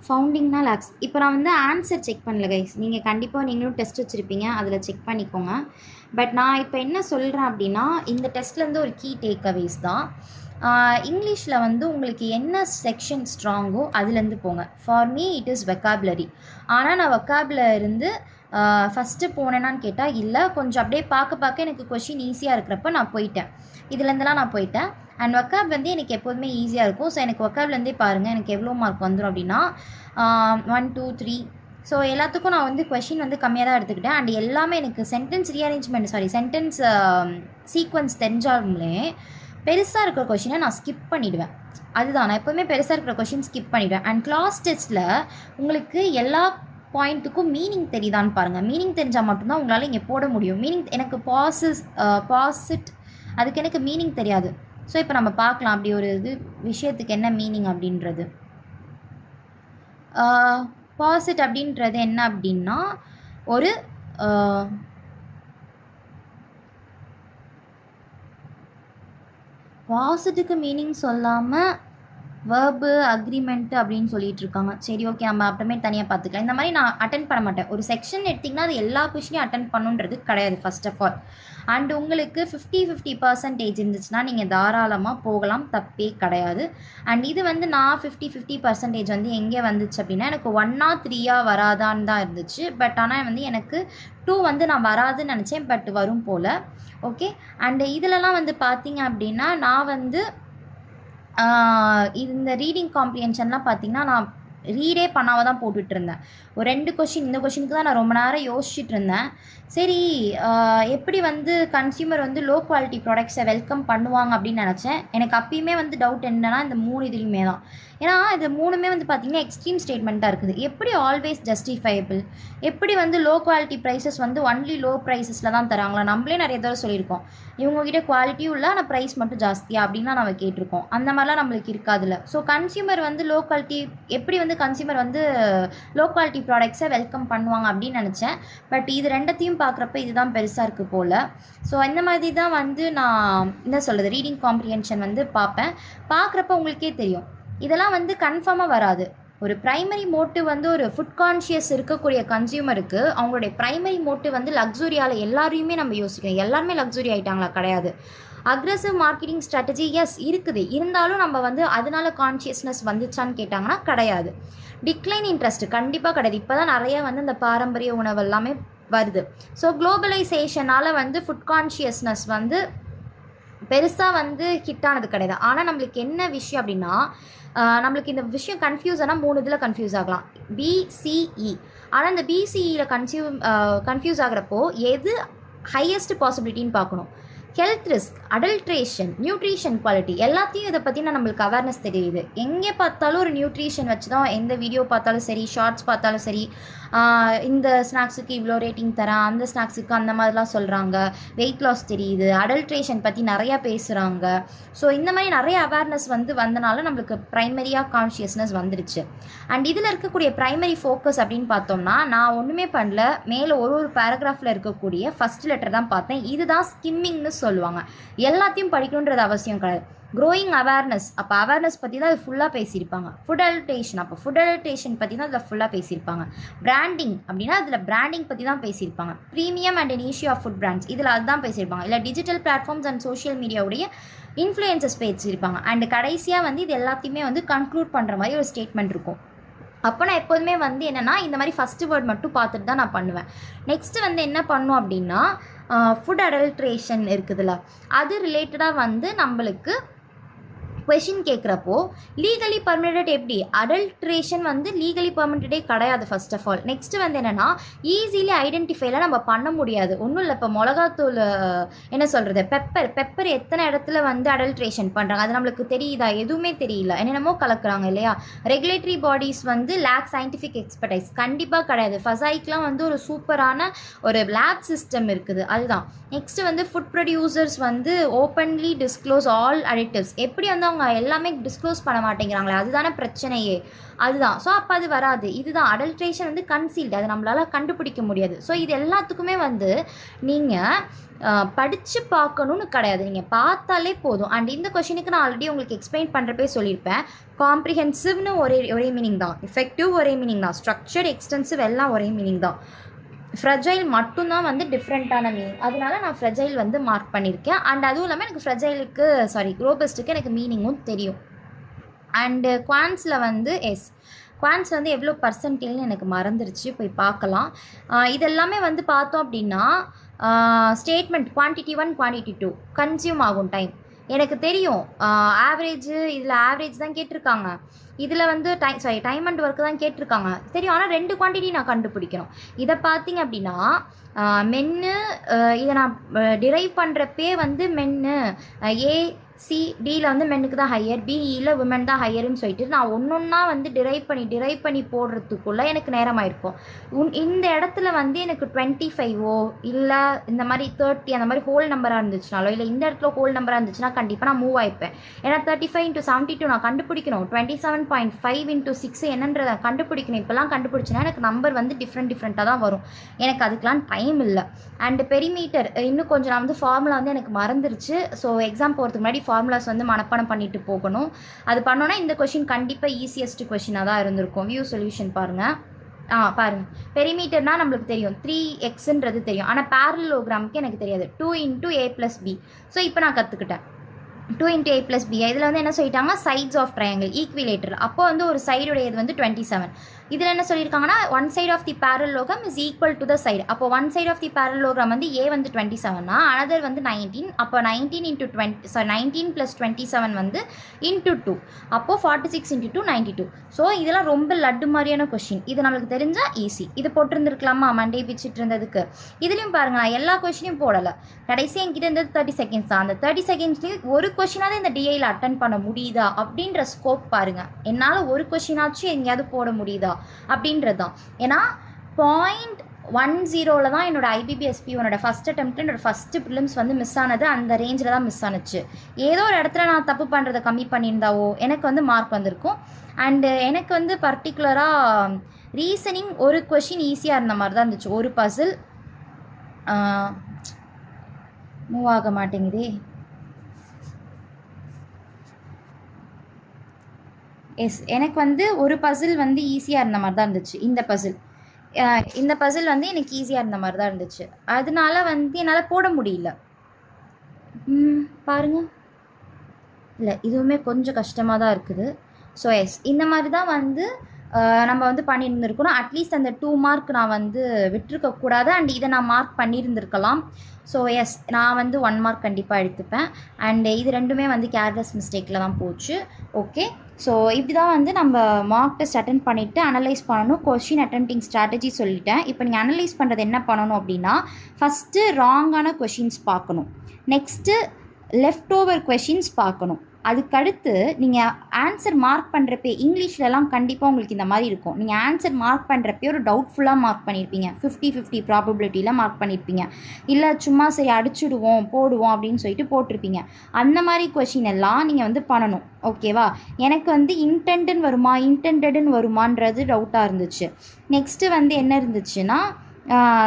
[SPEAKER 1] ஃபவுண்டிங்னா லேக்ஸ். இப்போ நான் வந்து ஆன்சர் செக் பண்ணல கைஸ், நீங்கள் கண்டிப்பாக நீங்களும் டெஸ்ட் வச்சுருப்பீங்க, அதில் செக் பண்ணிக்கோங்க. பட் நான் இப்போ என்ன சொல்கிறேன் அப்படின்னா, இந்த டெஸ்ட்லேருந்து ஒரு கீ டேக்அவேஸ் தான். இங்கிலீஷில் வந்து உங்களுக்கு என்ன செக்ஷன் ஸ்ட்ராங்கோ அதுலேருந்து போங்க. For me it is vocabulary. ஆனால் நான் வெக்காபுலரி இருந்து ஃபஸ்ட்டு போனேன்னான்னு கேட்டால் இல்லை, கொஞ்சம் அப்படியே பார்க்க எனக்கு கொஷின் ஈஸியாக இருக்கிறப்ப நான் போயிட்டேன், இதுலேருந்துலாம் நான் போயிட்டேன். அண்ட் வக்காப் வந்து எனக்கு எப்போதுமே ஈஸியாக இருக்கும். ஸோ எனக்கு வக்காப்லேருந்தே பாருங்கள் எனக்கு எவ்வளோ மார்க் வந்துடும் அப்படின்னா 1 2 3. ஸோ எல்லாத்துக்கும் நான் வந்து கொஷின் வந்து கம்மியாக தான் எடுத்துக்கிட்டேன். அண்ட் எல்லாமே எனக்கு சென்டென்ஸ் சென்டென்ஸ் சீக்வன்ஸ் தெரிஞ்சாலுமே பெருசாக இருக்கிற கொஷினை நான் ஸ்கிப் பண்ணிவிடுவேன். அதுதான், நான் எப்போதுமே பெருசாக இருக்கிற கொஷின் ஸ்கிப் பண்ணிவிடுவேன். அண்ட் கிளாஸ் டெஸ்ட்டில் உங்களுக்கு எல்லா பாயிண்ட்டுக்கும் மீனிங் தெரியுதான்னு பாருங்கள். மீனிங் தெரிஞ்சால் மட்டும்தான் உங்களால் இங்கே போட முடியும். மீனிங் எனக்கு பாசிட் அதுக்கு எனக்கு மீனிங் தெரியாது. ஸோ இப்போ நம்ம பார்க்கலாம் அப்படி ஒரு விஷயத்துக்கு என்ன மீனிங் அப்படின்றது. பாசிட் அப்படின்றது என்ன அப்படின்னா, ஒரு பாசிட்டுக்கு மீனிங் சொல்லாமல் வேர்பு அக்ரிமெண்ட்டு அப்படின்னு சொல்லிட்டு இருக்காங்க. சரி, ஓகே, நம்ம அப்புறமே தனியாக பார்த்துக்கலாம். இந்த மாதிரி நான் அட்டென்ட் பண்ண மாட்டேன். ஒரு செக்ஷன் எடுத்திங்கன்னா அது எல்லா கொஷினையும் அட்டென்ட் பண்ணுன்றது கிடையாது ஃபர்ஸ்ட் ஆஃப் ஆல். அண்ட் உங்களுக்கு 50% இருந்துச்சுன்னா நீங்கள் தாராளமாக போகலாம், தப்பே கிடையாது. அண்ட் இது வந்து நான் 50% வந்து எங்கே வந்துச்சு அப்படின்னா, எனக்கு 1 or 3 வராதான்னு தான் இருந்துச்சு. பட் ஆனால் வந்து எனக்கு 2 வந்து நான் வராதுன்னு நினச்சேன், பட் வரும் போல். ஓகே, அண்டு இதிலலாம் வந்து பார்த்தீங்க அப்படின்னா நான் வந்து இந்த ரீடிங் காம்ப்ரிஹென்ஷன்லாம் பார்த்திங்கன்னா நான் ரீடே பண்ணாமல் தான் போட்டுட்ருந்தேன். ஒரு 2 கொஷின், இந்த கொஷினுக்கு தான் நான் ரொம்ப நேரம் யோசிச்சுட்டு இருந்தேன். சரி, எப்படி வந்து கன்சியூமர் வந்து லோ குவாலிட்டி ப்ராடக்ட்ஸை வெல்கம் பண்ணுவாங்க அப்படின்னு நினச்சேன். எனக்கு அப்பயுமே வந்து டவுட் என்னென்னா இந்த 3 இதுலையுமே தான். ஏன்னா இது 3மே வந்து பார்த்திங்கன்னா எக்ஸ்ட்ரீம் ஸ்டேட்மெண்ட்டாக இருக்குது. எப்படி ஆல்வேஸ் ஜஸ்டிஃபையபிள்? எப்படி வந்து லோ குவாலிட்டி ப்ரைஸஸ் வந்து ஒன்லி லோ ப்ரைஸஸில் தான் தராங்களா? நம்மளே நிறைய தடவை சொல்லியிருக்கோம், இவங்ககிட்ட குவாலிட்டியும் இல்லை ஆனால் ப்ரைஸ் மட்டும் ஜாஸ்தியாக அப்படின்லாம் நம்ம கேட்டிருக்கோம். அந்த மாதிரிலாம் நம்மளுக்கு இருக்காதுல்ல. ஸோ கன்சியூமர் வந்து லோ குவாலிட்டி எப்படி வந்து கன்சியூமர் வந்து லோ குவாலிட்டி ப்ராடக்ட்ஸை வெல்கம் பண்ணுவாங்க அப்படின்னு நினச்சேன். பட் இது ரெண்டத்தையும் பார்க்குறப்ப இதுதான் பெருசாக இருக்குது போல். ஸோ இந்த மாதிரி தான் வந்து நான் என்ன சொல்கிறது, ரீடிங் காம்ப்ரிஹென்ஷன் வந்து பார்க்குறப்ப உங்களுக்கே தெரியும் இதெல்லாம் வந்து கன்ஃபார்மாக வராது. ஒரு ப்ரைமரி மோட்டிவ் வந்து ஒரு ஃபுட் கான்ஷியஸ் இருக்கக்கூடிய கன்சியூமருக்கு அவங்களுடைய ப்ரைமரி மோட்டிவ் வந்து லக்ஸுரியால் எல்லாரையுமே நம்ம யோசிக்கணும். எல்லாருமே லக்ஸுரி ஆகிட்டாங்களா? கிடையாது. அக்ரெசிவ் மார்க்கெட்டிங் ஸ்ட்ராட்டஜி எஸ் இருக்குது, இருந்தாலும் நம்ம வந்து அதனால கான்ஷியஸ்னஸ் வந்துச்சான்னு கேட்டாங்கன்னா கிடையாது. டிக்ளைன் இன்ட்ரெஸ்ட் கண்டிப்பாக கிடையாது. இப்போ தான் நிறைய வந்து இந்த பாரம்பரிய உணவு எல்லாமே வருது. ஸோ குளோபலைசேஷனால் வந்து ஃபுட் கான்ஷியஸ்னஸ் வந்து பெருசாக வந்து ஹிட்டானது கிடையாது. ஆனால் நம்மளுக்கு என்ன விஷயம் அப்படின்னா, நம்மளுக்கு இந்த விஷயம் கன்ஃபியூஸ் ஆனால் 3 இதில் கன்ஃபியூஸ் ஆகலாம், பிசிஇ. ஆனால் இந்த பிசிஇயில் கன்ஃபியூஸ் ஆகிறப்போ எது ஹையஸ்ட் பாசிபிலிட்டின்னு பார்க்கணும். Health risk, adulteration, nutrition quality எல்லாத்தையும் இதை பற்றின நம்மளுக்கு அவேர்னஸ் தெரியுது. எங்கே பார்த்தாலும் ஒரு நியூட்ரிஷன் வச்சு தான் எந்த வீடியோ பார்த்தாலும் சரி, ஷார்ட்ஸ் பார்த்தாலும் சரி, இந்த ஸ்நாக்ஸுக்கு இவ்வளோ ரேட்டிங் தரேன், அந்த ஸ்நாக்ஸுக்கு அந்த மாதிரிலாம் சொல்கிறாங்க. வெயிட் லாஸ் தெரியுது, அடல்ட்ரேஷன் பற்றி நிறையா பேசுகிறாங்க. ஸோ இந்த மாதிரி நிறைய அவேர்னஸ் வந்தனால நம்மளுக்கு ப்ரைமரியாக கான்ஷியஸ்னஸ் வந்துடுச்சு. அண்ட் இதில் இருக்கக்கூடிய ப்ரைமரி ஃபோக்கஸ் அப்படின்னு பார்த்தோம்னா, நான் ஒன்றுமே பண்ணல, மேலே ஒரு பேராகிராஃபில் இருக்கக்கூடிய ஃபஸ்ட் லெட்டர் தான் பார்த்தேன். இதுதான் ஸ்கிம்மிங்னு சொல்லுவாங்க. எல்லாத்தையும் படிக்கணுன்றது அவசியம் கிடையாது. க்ரோயிங் அவேர்னஸ், அப்போ அவேர்னஸ் பற்றி தான் அது ஃபுல்லாக பேசியிருப்பாங்க. ஃபுட் அடல்ட்ரேஷன், அப்போ ஃபுட் அடல்ட்ரேஷன் பற்றி தான் அதில் ஃபுல்லாக பேசியிருப்பாங்க. பிராண்டிங் அப்படின்னா அதில் பிராண்டிங் பற்றி தான் பேசியிருப்பாங்க. ப்ரீமியம் அண்ட் இனிஷியோ ஆஃப் ஃபுட் பிராண்ட்ஸ் இதில் அதுதான் பேசியிருப்பாங்க. இல்லை டிஜிட்டல் பிளாட்ஃபார்ம்ஸ் அண்ட் சோஷியல் மீடியாவுடைய இன்ஃப்ளூயன்சஸ் பேசியிருப்பாங்க. அண்ட் கடைசியாக வந்து இது எல்லாத்தையுமே வந்து கன்க்ளூட் பண்ணுற மாதிரி ஒரு ஸ்டேட்மெண்ட் இருக்கும். அப்போ நான் எப்போதுமே வந்து என்னென்னா இந்த மாதிரி ஃபஸ்ட்டு வேர்ட் மட்டும் பார்த்துட்டு தான் நான் பண்ணுவேன். நெக்ஸ்ட்டு வந்து என்ன பண்ணும் அப்படின்னா, ஃபுட் அடல்ட்ரேஷன் இருக்குதுல்ல, அது ரிலேட்டடாக வந்து நம்மளுக்கு கொஷின் கேட்குறப்போ லீகலி பர்மிட்டட் எப்படி அடல்ட்ரேஷன் வந்து லீகலி பர்மிட்டடே கிடையாது ஃபர்ஸ்ட் ஆஃப் ஆல். நெக்ஸ்ட்டு வந்து என்னென்னா ஈஸிலி ஐடென்டிஃபைலாம் நம்ம பண்ண முடியாது. ஒன்றும் இல்லை, இப்போ மிளகாத்தூள் என்ன சொல்கிறது, பெப்பர் எத்தனை இடத்துல வந்து அடல்ட்ரேஷன் பண்ணுறாங்க அது நம்மளுக்கு தெரியுதா? எதுவுமே தெரியல, என்னென்னமோ கலக்குறாங்க இல்லையா? ரெகுலேட்டரி பாடிஸ் வந்து லேக் சயின்டிஃபிக் எக்ஸ்பர்டைஸ் கண்டிப்பாக கிடையாது. ஃபசாய்க்கெலாம் வந்து ஒரு சூப்பரான ஒரு லேப் சிஸ்டம் இருக்குது, அதுதான். நெக்ஸ்ட்டு வந்து ஃபுட் ப்ரொடியூசர்ஸ் வந்து ஓப்பன்லி டிஸ்க்ளோஸ் ஆல் அடிட்டிவ்ஸ். எப்படி வந்து அவங்க எல்லாமே டிஸ்க்ளோஸ் பண்ண மாட்டேங்கிறாங்களே, அதுதானே பிரச்சனையே, அதுதான். ஸோ அப்போ அது வராது. இதுதான் அடல்ட்ரேஷன் வந்து கன்சீல்டு, அது நம்மளால் கண்டுபிடிக்க முடியாது. ஸோ இது எல்லாத்துக்குமே வந்து நீங்கள் படித்து பார்க்கணுன்னு கிடையாது, நீங்கள் பார்த்தாலே போதும். அண்ட் இந்த கொஷினுக்கு நான் ஆல்ரெடி உங்களுக்கு எக்ஸ்பிளைன் பண்ணுறப்பே சொல்லியிருப்பேன். காம்ப்ரிஹென்சிவ்னு ஒரே மீனிங் தான், எஃபெக்டிவ் ஒரே மீனிங் தான், ஸ்ட்ரக்சர் எக்ஸ்டென்சிவ் எல்லாம் ஒரே மீனிங் தான். ஃப்ரெஜைல் மட்டும்தான் வந்து டிஃப்ரெண்ட்டான மீனிங், அதனால நான் ஃப்ரெஜைல் வந்து மார்க் பண்ணியிருக்கேன். அண்ட் அதுவும் இல்லாமல் எனக்கு ஃப்ரெஜைலுக்கு ரோபஸ்ட்டுக்கு எனக்கு மீனிங்கும் தெரியும். அண்டு குவான்ஸில் வந்து குவான்ஸ் வந்து எவ்வளோ பர்சன்டேஜ்னு எனக்கு மறந்துருச்சு, போய் பார்க்கலாம். இதெல்லாமே வந்து பார்த்தோம் அப்படின்னா ஸ்டேட்மெண்ட் குவான்டிட்டி 1 குவான்டிட்டி 2 கன்சியூம் ஆகும் டைம் எனக்கு தெரியும். ஆவரேஜு இதில் ஆவரேஜ் தான் கேட்டிருக்காங்க, இதில் வந்து டைம் அண்ட் ஒர்க்கு தான் கேட்டிருக்காங்க தெரியும். ஆனால் 2 குவான்டிட்டி நான் கண்டுபிடிக்கணும். இதை பார்த்தீங்க அப்படின்னா மென்னு இதை நான் டிரைவ் பண்ணுறப்பே வந்து மென்னு டியில் வந்து மென்னுக்கு தான் ஹையர், பிஇயில் விமன் தான் ஹையர்னு சொல்லிட்டு நான் ஒன்றா வந்து டிரைவ் பண்ணி போடுறதுக்குள்ளே எனக்கு நேரமாயிருக்கும். இந்த இடத்துல வந்து எனக்கு 25 இல்லை இந்த மாதிரி 30 அந்த மாதிரி ஹோல் நம்பராக இருந்துச்சுனாலோ, இல்லை இந்த இடத்துல ஹோல் நம்பராக இருந்துச்சுன்னா கண்டிப்பாக நான் மூவ் ஆகிப்பேன். ஏன்னா 35 × 72 நான் கண்டுபிடிக்கணும், 27.5 × 6 என்னன்றதை கண்டுபிடிக்கணும். இப்போலாம் கண்டுபிடிச்சினா எனக்கு நம்பர் வந்து டிஃப்ரெண்ட்டாக தான் வரும், எனக்கு அதுக்கெலாம் டைம் இல்லை. அண்டு பெரிமீட்டர் இன்னும் கொஞ்சம் நான் வந்து ஃபார்முலா வந்து எனக்கு மறந்துருச்சு. ஸோ எக்ஸாம் போகிறதுக்கு முன்னாடி ஃபார்முலாஸ் வந்து மனப்பாடம் பண்ணிட்டு போகணும். அது பண்ணோன்னா இந்த கொஷின் கண்டிப்பாக ஈஸியஸ்ட் கொஷினாக தான் இருந்திருக்கும். வியூ சொல்யூஷன் பாருங்கள். பாருங்கள், பெரிமீட்டர்னால் நம்மளுக்கு தெரியும் 3xன்றது தெரியும், ஆனால் பேரலோகிராமுக்கு எனக்கு தெரியாது. 2 × a + b. ஸோ இப்போ நான் கற்றுக்கிட்டேன் 2 × a + b. இதில் வந்து என்ன சொல்லிட்டாங்க, சைட்ஸ் ஆஃப் ட்ரையாங்கிள் ஈக்விலேட்டர். அப்போ வந்து ஒரு சைடுடையது வந்து 27. இதில் என்ன சொல்லியிருக்காங்கன்னா 1 side of the parallelogram is equal to the side. அப்போ 1 side of the parallelogram வந்து a வந்து 27னா another வந்து 19. அப்போ 19 + 27 வந்து into 2. அப்போ 46 × 2 92. ஸோ இதெல்லாம் ரொம்ப லட்டு மாதிரியான கொஷின், இது நம்மளுக்கு தெரிஞ்சால் ஈஸி. இது போட்டிருந்துருக்கலாமா மண்டே பிச்சுட்டு இருந்ததுக்கு? இதுலேயும் பாருங்கள், நான் எல்லா கொஷினையும் போடலை, கடைசி என்கிட்ட இருந்தது 30 செகண்ட்ஸ் தான். அந்த 30 செகண்ட்ஸ்லேயும் ஒரு கொஷினாவது இந்த டிஐயில் அட்டன் பண்ண முடியுதா அப்படின்ற ஸ்கோப் பாருங்கள். என்னால் ஒரு கொஷினாச்சும் எங்கேயாவது போட முடியுதா அப்படின்றது தான். ஏன்னா 0.10 தான் என்னோட IBBSP உன்னோட ஃபஸ்ட் அட்டெம்ப்ட் என்னோட ஃபஸ்ட்டு ப்ரிலிம்ஸ் வந்து மிஸ் ஆனது, அந்த ரேஞ்சில் தான் மிஸ் ஆனுச்சு. ஏதோ ஒரு இடத்துல நான் தப்பு பண்ணுறதை கம்மி பண்ணியிருந்தாவோ எனக்கு வந்து மார்க் வந்திருக்கும். அண்டு எனக்கு வந்து பர்டிகுலராக ரீசனிங் ஒரு கொஷின் ஈஸியாக இருந்த மாதிரி தான் இருந்துச்சு. ஒரு பசில் மூவ் ஆக மாட்டேங்குதே. எனக்கு வந்து ஒரு பசில் வந்து ஈஸியாக இருந்த மாதிரி தான் இருந்துச்சு. இந்த பசில் வந்து எனக்கு ஈஸியாக இருந்த மாதிரி தான் இருந்துச்சு, அதனால வந்து என்னால் போட முடியல. பாருங்க, இல்லை இதுவுமே கொஞ்சம் கஷ்டமாக தான் இருக்குது. ஸோ இந்த மாதிரி தான் வந்து நம்ம வந்து பண்ணியிருந்துருக்கணும். அட்லீஸ்ட் அந்த 2 மார்க் நான் வந்து விட்டுருக்கக்கூடாது. அண்ட் இதை நான் மார்க் பண்ணியிருந்துருக்கலாம். ஸோ நான் வந்து 1 மார்க் கண்டிப்பாக எடுத்துப்பேன். அண்டு இது ரெண்டுமே வந்து கேர்லெஸ் மிஸ்டேக்கில் தான் போச்சு. ஓகே, ஸோ இப்படி தான் வந்து நம்ம மார்க் டெஸ்ட் அட்டென்ட் பண்ணிவிட்டு அனலைஸ் பண்ணணும். கொஷின் அட்டெம்ப்டிங் ஸ்ட்ராட்டஜி சொல்லிட்டேன். இப்போ நீங்கள் அனலைஸ் பண்ணுறது என்ன பண்ணணும் அப்படின்னா, ஃபஸ்ட்டு ராங்கான கொஷின்ஸ் பார்க்கணும், நெக்ஸ்ட்டு லெஃப்ட் ஓவர் கொஷின்ஸ் பார்க்கணும். அதுக்கடுத்து நீங்கள் ஆன்சர் மார்க் பண்ணுறப்பே இங்கிலீஷ்லலாம் கண்டிப்பாக உங்களுக்கு இந்த மாதிரி இருக்கும். நீங்கள் ஆன்சர் மார்க் பண்ணுறப்பே ஒரு டவுட்ஃபுல்லாக மார்க் பண்ணியிருப்பீங்க, 50-50 ப்ராபபிலிட்டியில் மார்க் பண்ணியிருப்பீங்க. இல்லை சும்மா சரி அடிச்சுடுவோம் போடுவோம் அப்படின்னு சொல்லிட்டு போட்டிருப்பீங்க. அந்த மாதிரி கொஷின் எல்லாம் நீங்கள் வந்து பண்ணணும். ஓகேவா? எனக்கு வந்து இன்டெண்டட்னு வருமான்றது டவுட்டாக இருந்துச்சு. நெக்ஸ்ட்டு வந்து என்ன இருந்துச்சுன்னா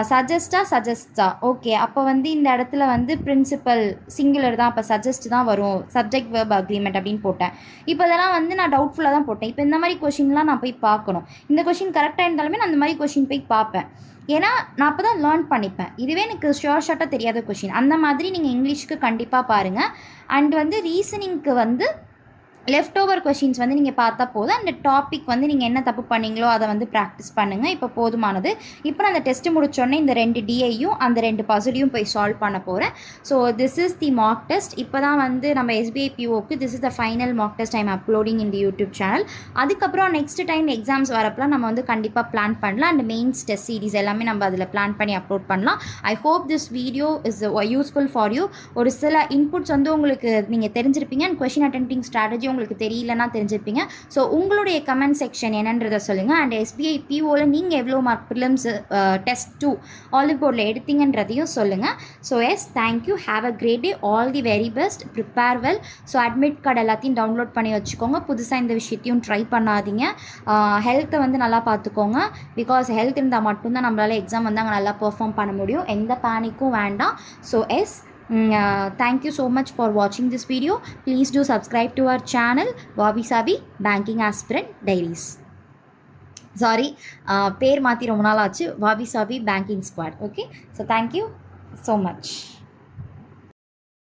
[SPEAKER 1] சஜஸ்டா. ஓகே, அப்போ வந்து இந்த இடத்துல வந்து பிரின்சிபல் சிங்குலர் தான், அப்போ சஜஸ்ட் தான் வரும், சப்ஜெக்ட் வெர்ப் அக்ரிமெண்ட் அப்படின்னு போட்டேன். இப்போ இதெல்லாம் வந்து நான் டவுட்ஃபுல்லாக தான் போட்டேன். இப்போ இந்த மாதிரி கொஷின்லாம் நான் போய் பார்க்கணும். இந்த கொஷின் கரெக்டாக இருந்தாலுமே நான் அந்த மாதிரி கொஷின் போய் பார்ப்பேன். ஏன்னா நான் அப்போ தான் லேர்ன் பண்ணிப்பேன். இதுவே எனக்கு ஷார்ட்டாக தெரியாத கொஷின், அந்த மாதிரி நீங்கள் இங்கிலீஷ்க்கு கண்டிப்பாக பாருங்கள். அண்ட் வந்து ரீசனிங்க்கு வந்து லெஃப்ட் ஓவர் கொஷின்ஸ் வந்து நீங்கள் பார்த்தா போதும். அந்த டாபிக் வந்து நீங்கள் என்ன தப்பு பண்ணீங்களோ அதை வந்து ப்ராக்டிஸ் பண்ணுங்கள். இப்போ போதுமானது. இப்போ நான் அந்த டெஸ்ட்டு முடிச்சோடனே இந்த 2 டிஐயும் அந்த 2 பசிலையும் போய் சால்வ் பண்ண போகிறேன். So this is the mark test. இப்போ தான் வந்து நம்ம எஸ்பிஐ பிஓக்கு this is the final mark test I'm uploading in the YouTube channel. அதுக்கப்புறம் நெக்ஸ்ட் டைம் எக்ஸாம்ஸ் வரப்பெல்லாம் நம்ம வந்து கண்டிப்பாக பிளான் பண்ணலாம். அண்ட் மெயின்ஸ் டெஸ்ட் சீரிஸ் எல்லாமே நம்ம அதில் பிளான் பண்ணி அப்லோட் பண்ணலாம். I hope this video is useful for you. ஒரு சில இன்புட்ஸ் வந்து உங்களுக்கு நீங்கள் தெரிஞ்சிருப்பீங்க. அண்ட் கொஷின் அட்டெம்ப்டிங் ஸ்ட்ராட்டஜி உங்களுக்கு தெரியலன்னா தெரிஞ்சிருப்பீங்க. ஸோ உங்களுடைய கமெண்ட் செக்ஷன் என்னன்றதை சொல்லுங்கள். அண்ட் எஸ்பிஐ பிஓவில் நீங்கள் எவ்வளோ மார்க் ப்ரிலிம்ஸ் டெஸ்ட் 2 ஆலிவ் போர்டில் எடுத்தீங்கன்றதையும் சொல்லுங்கள். So yes, thank you. Have a great day. All the very best. Prepare well. So admit card எல்லாத்தையும் டவுன்லோட் பண்ணி வச்சுக்கோங்க. புதுசாக இந்த விஷயத்தையும் ட்ரை பண்ணாதீங்க. ஹெல்த்தை வந்து நல்லா பார்த்துக்கோங்க. பிகாஸ் ஹெல்த் இருந்தால் மட்டும்தான் நம்மளால் எக்ஸாம் வந்து அங்கே நல்லா பெர்ஃபார்ம் பண்ண முடியும். எந்த பேனிக்கும் வேண்டாம். So yes, thank you so much for watching this video. Please do subscribe to our channel Wabi Sabi Banking Aspirant Diaries. Sorry, பேர் மாற்றி ரொம்ப நாள் ஆச்சு. Wabi Sabi Banking Squad. Okay, so thank you so much.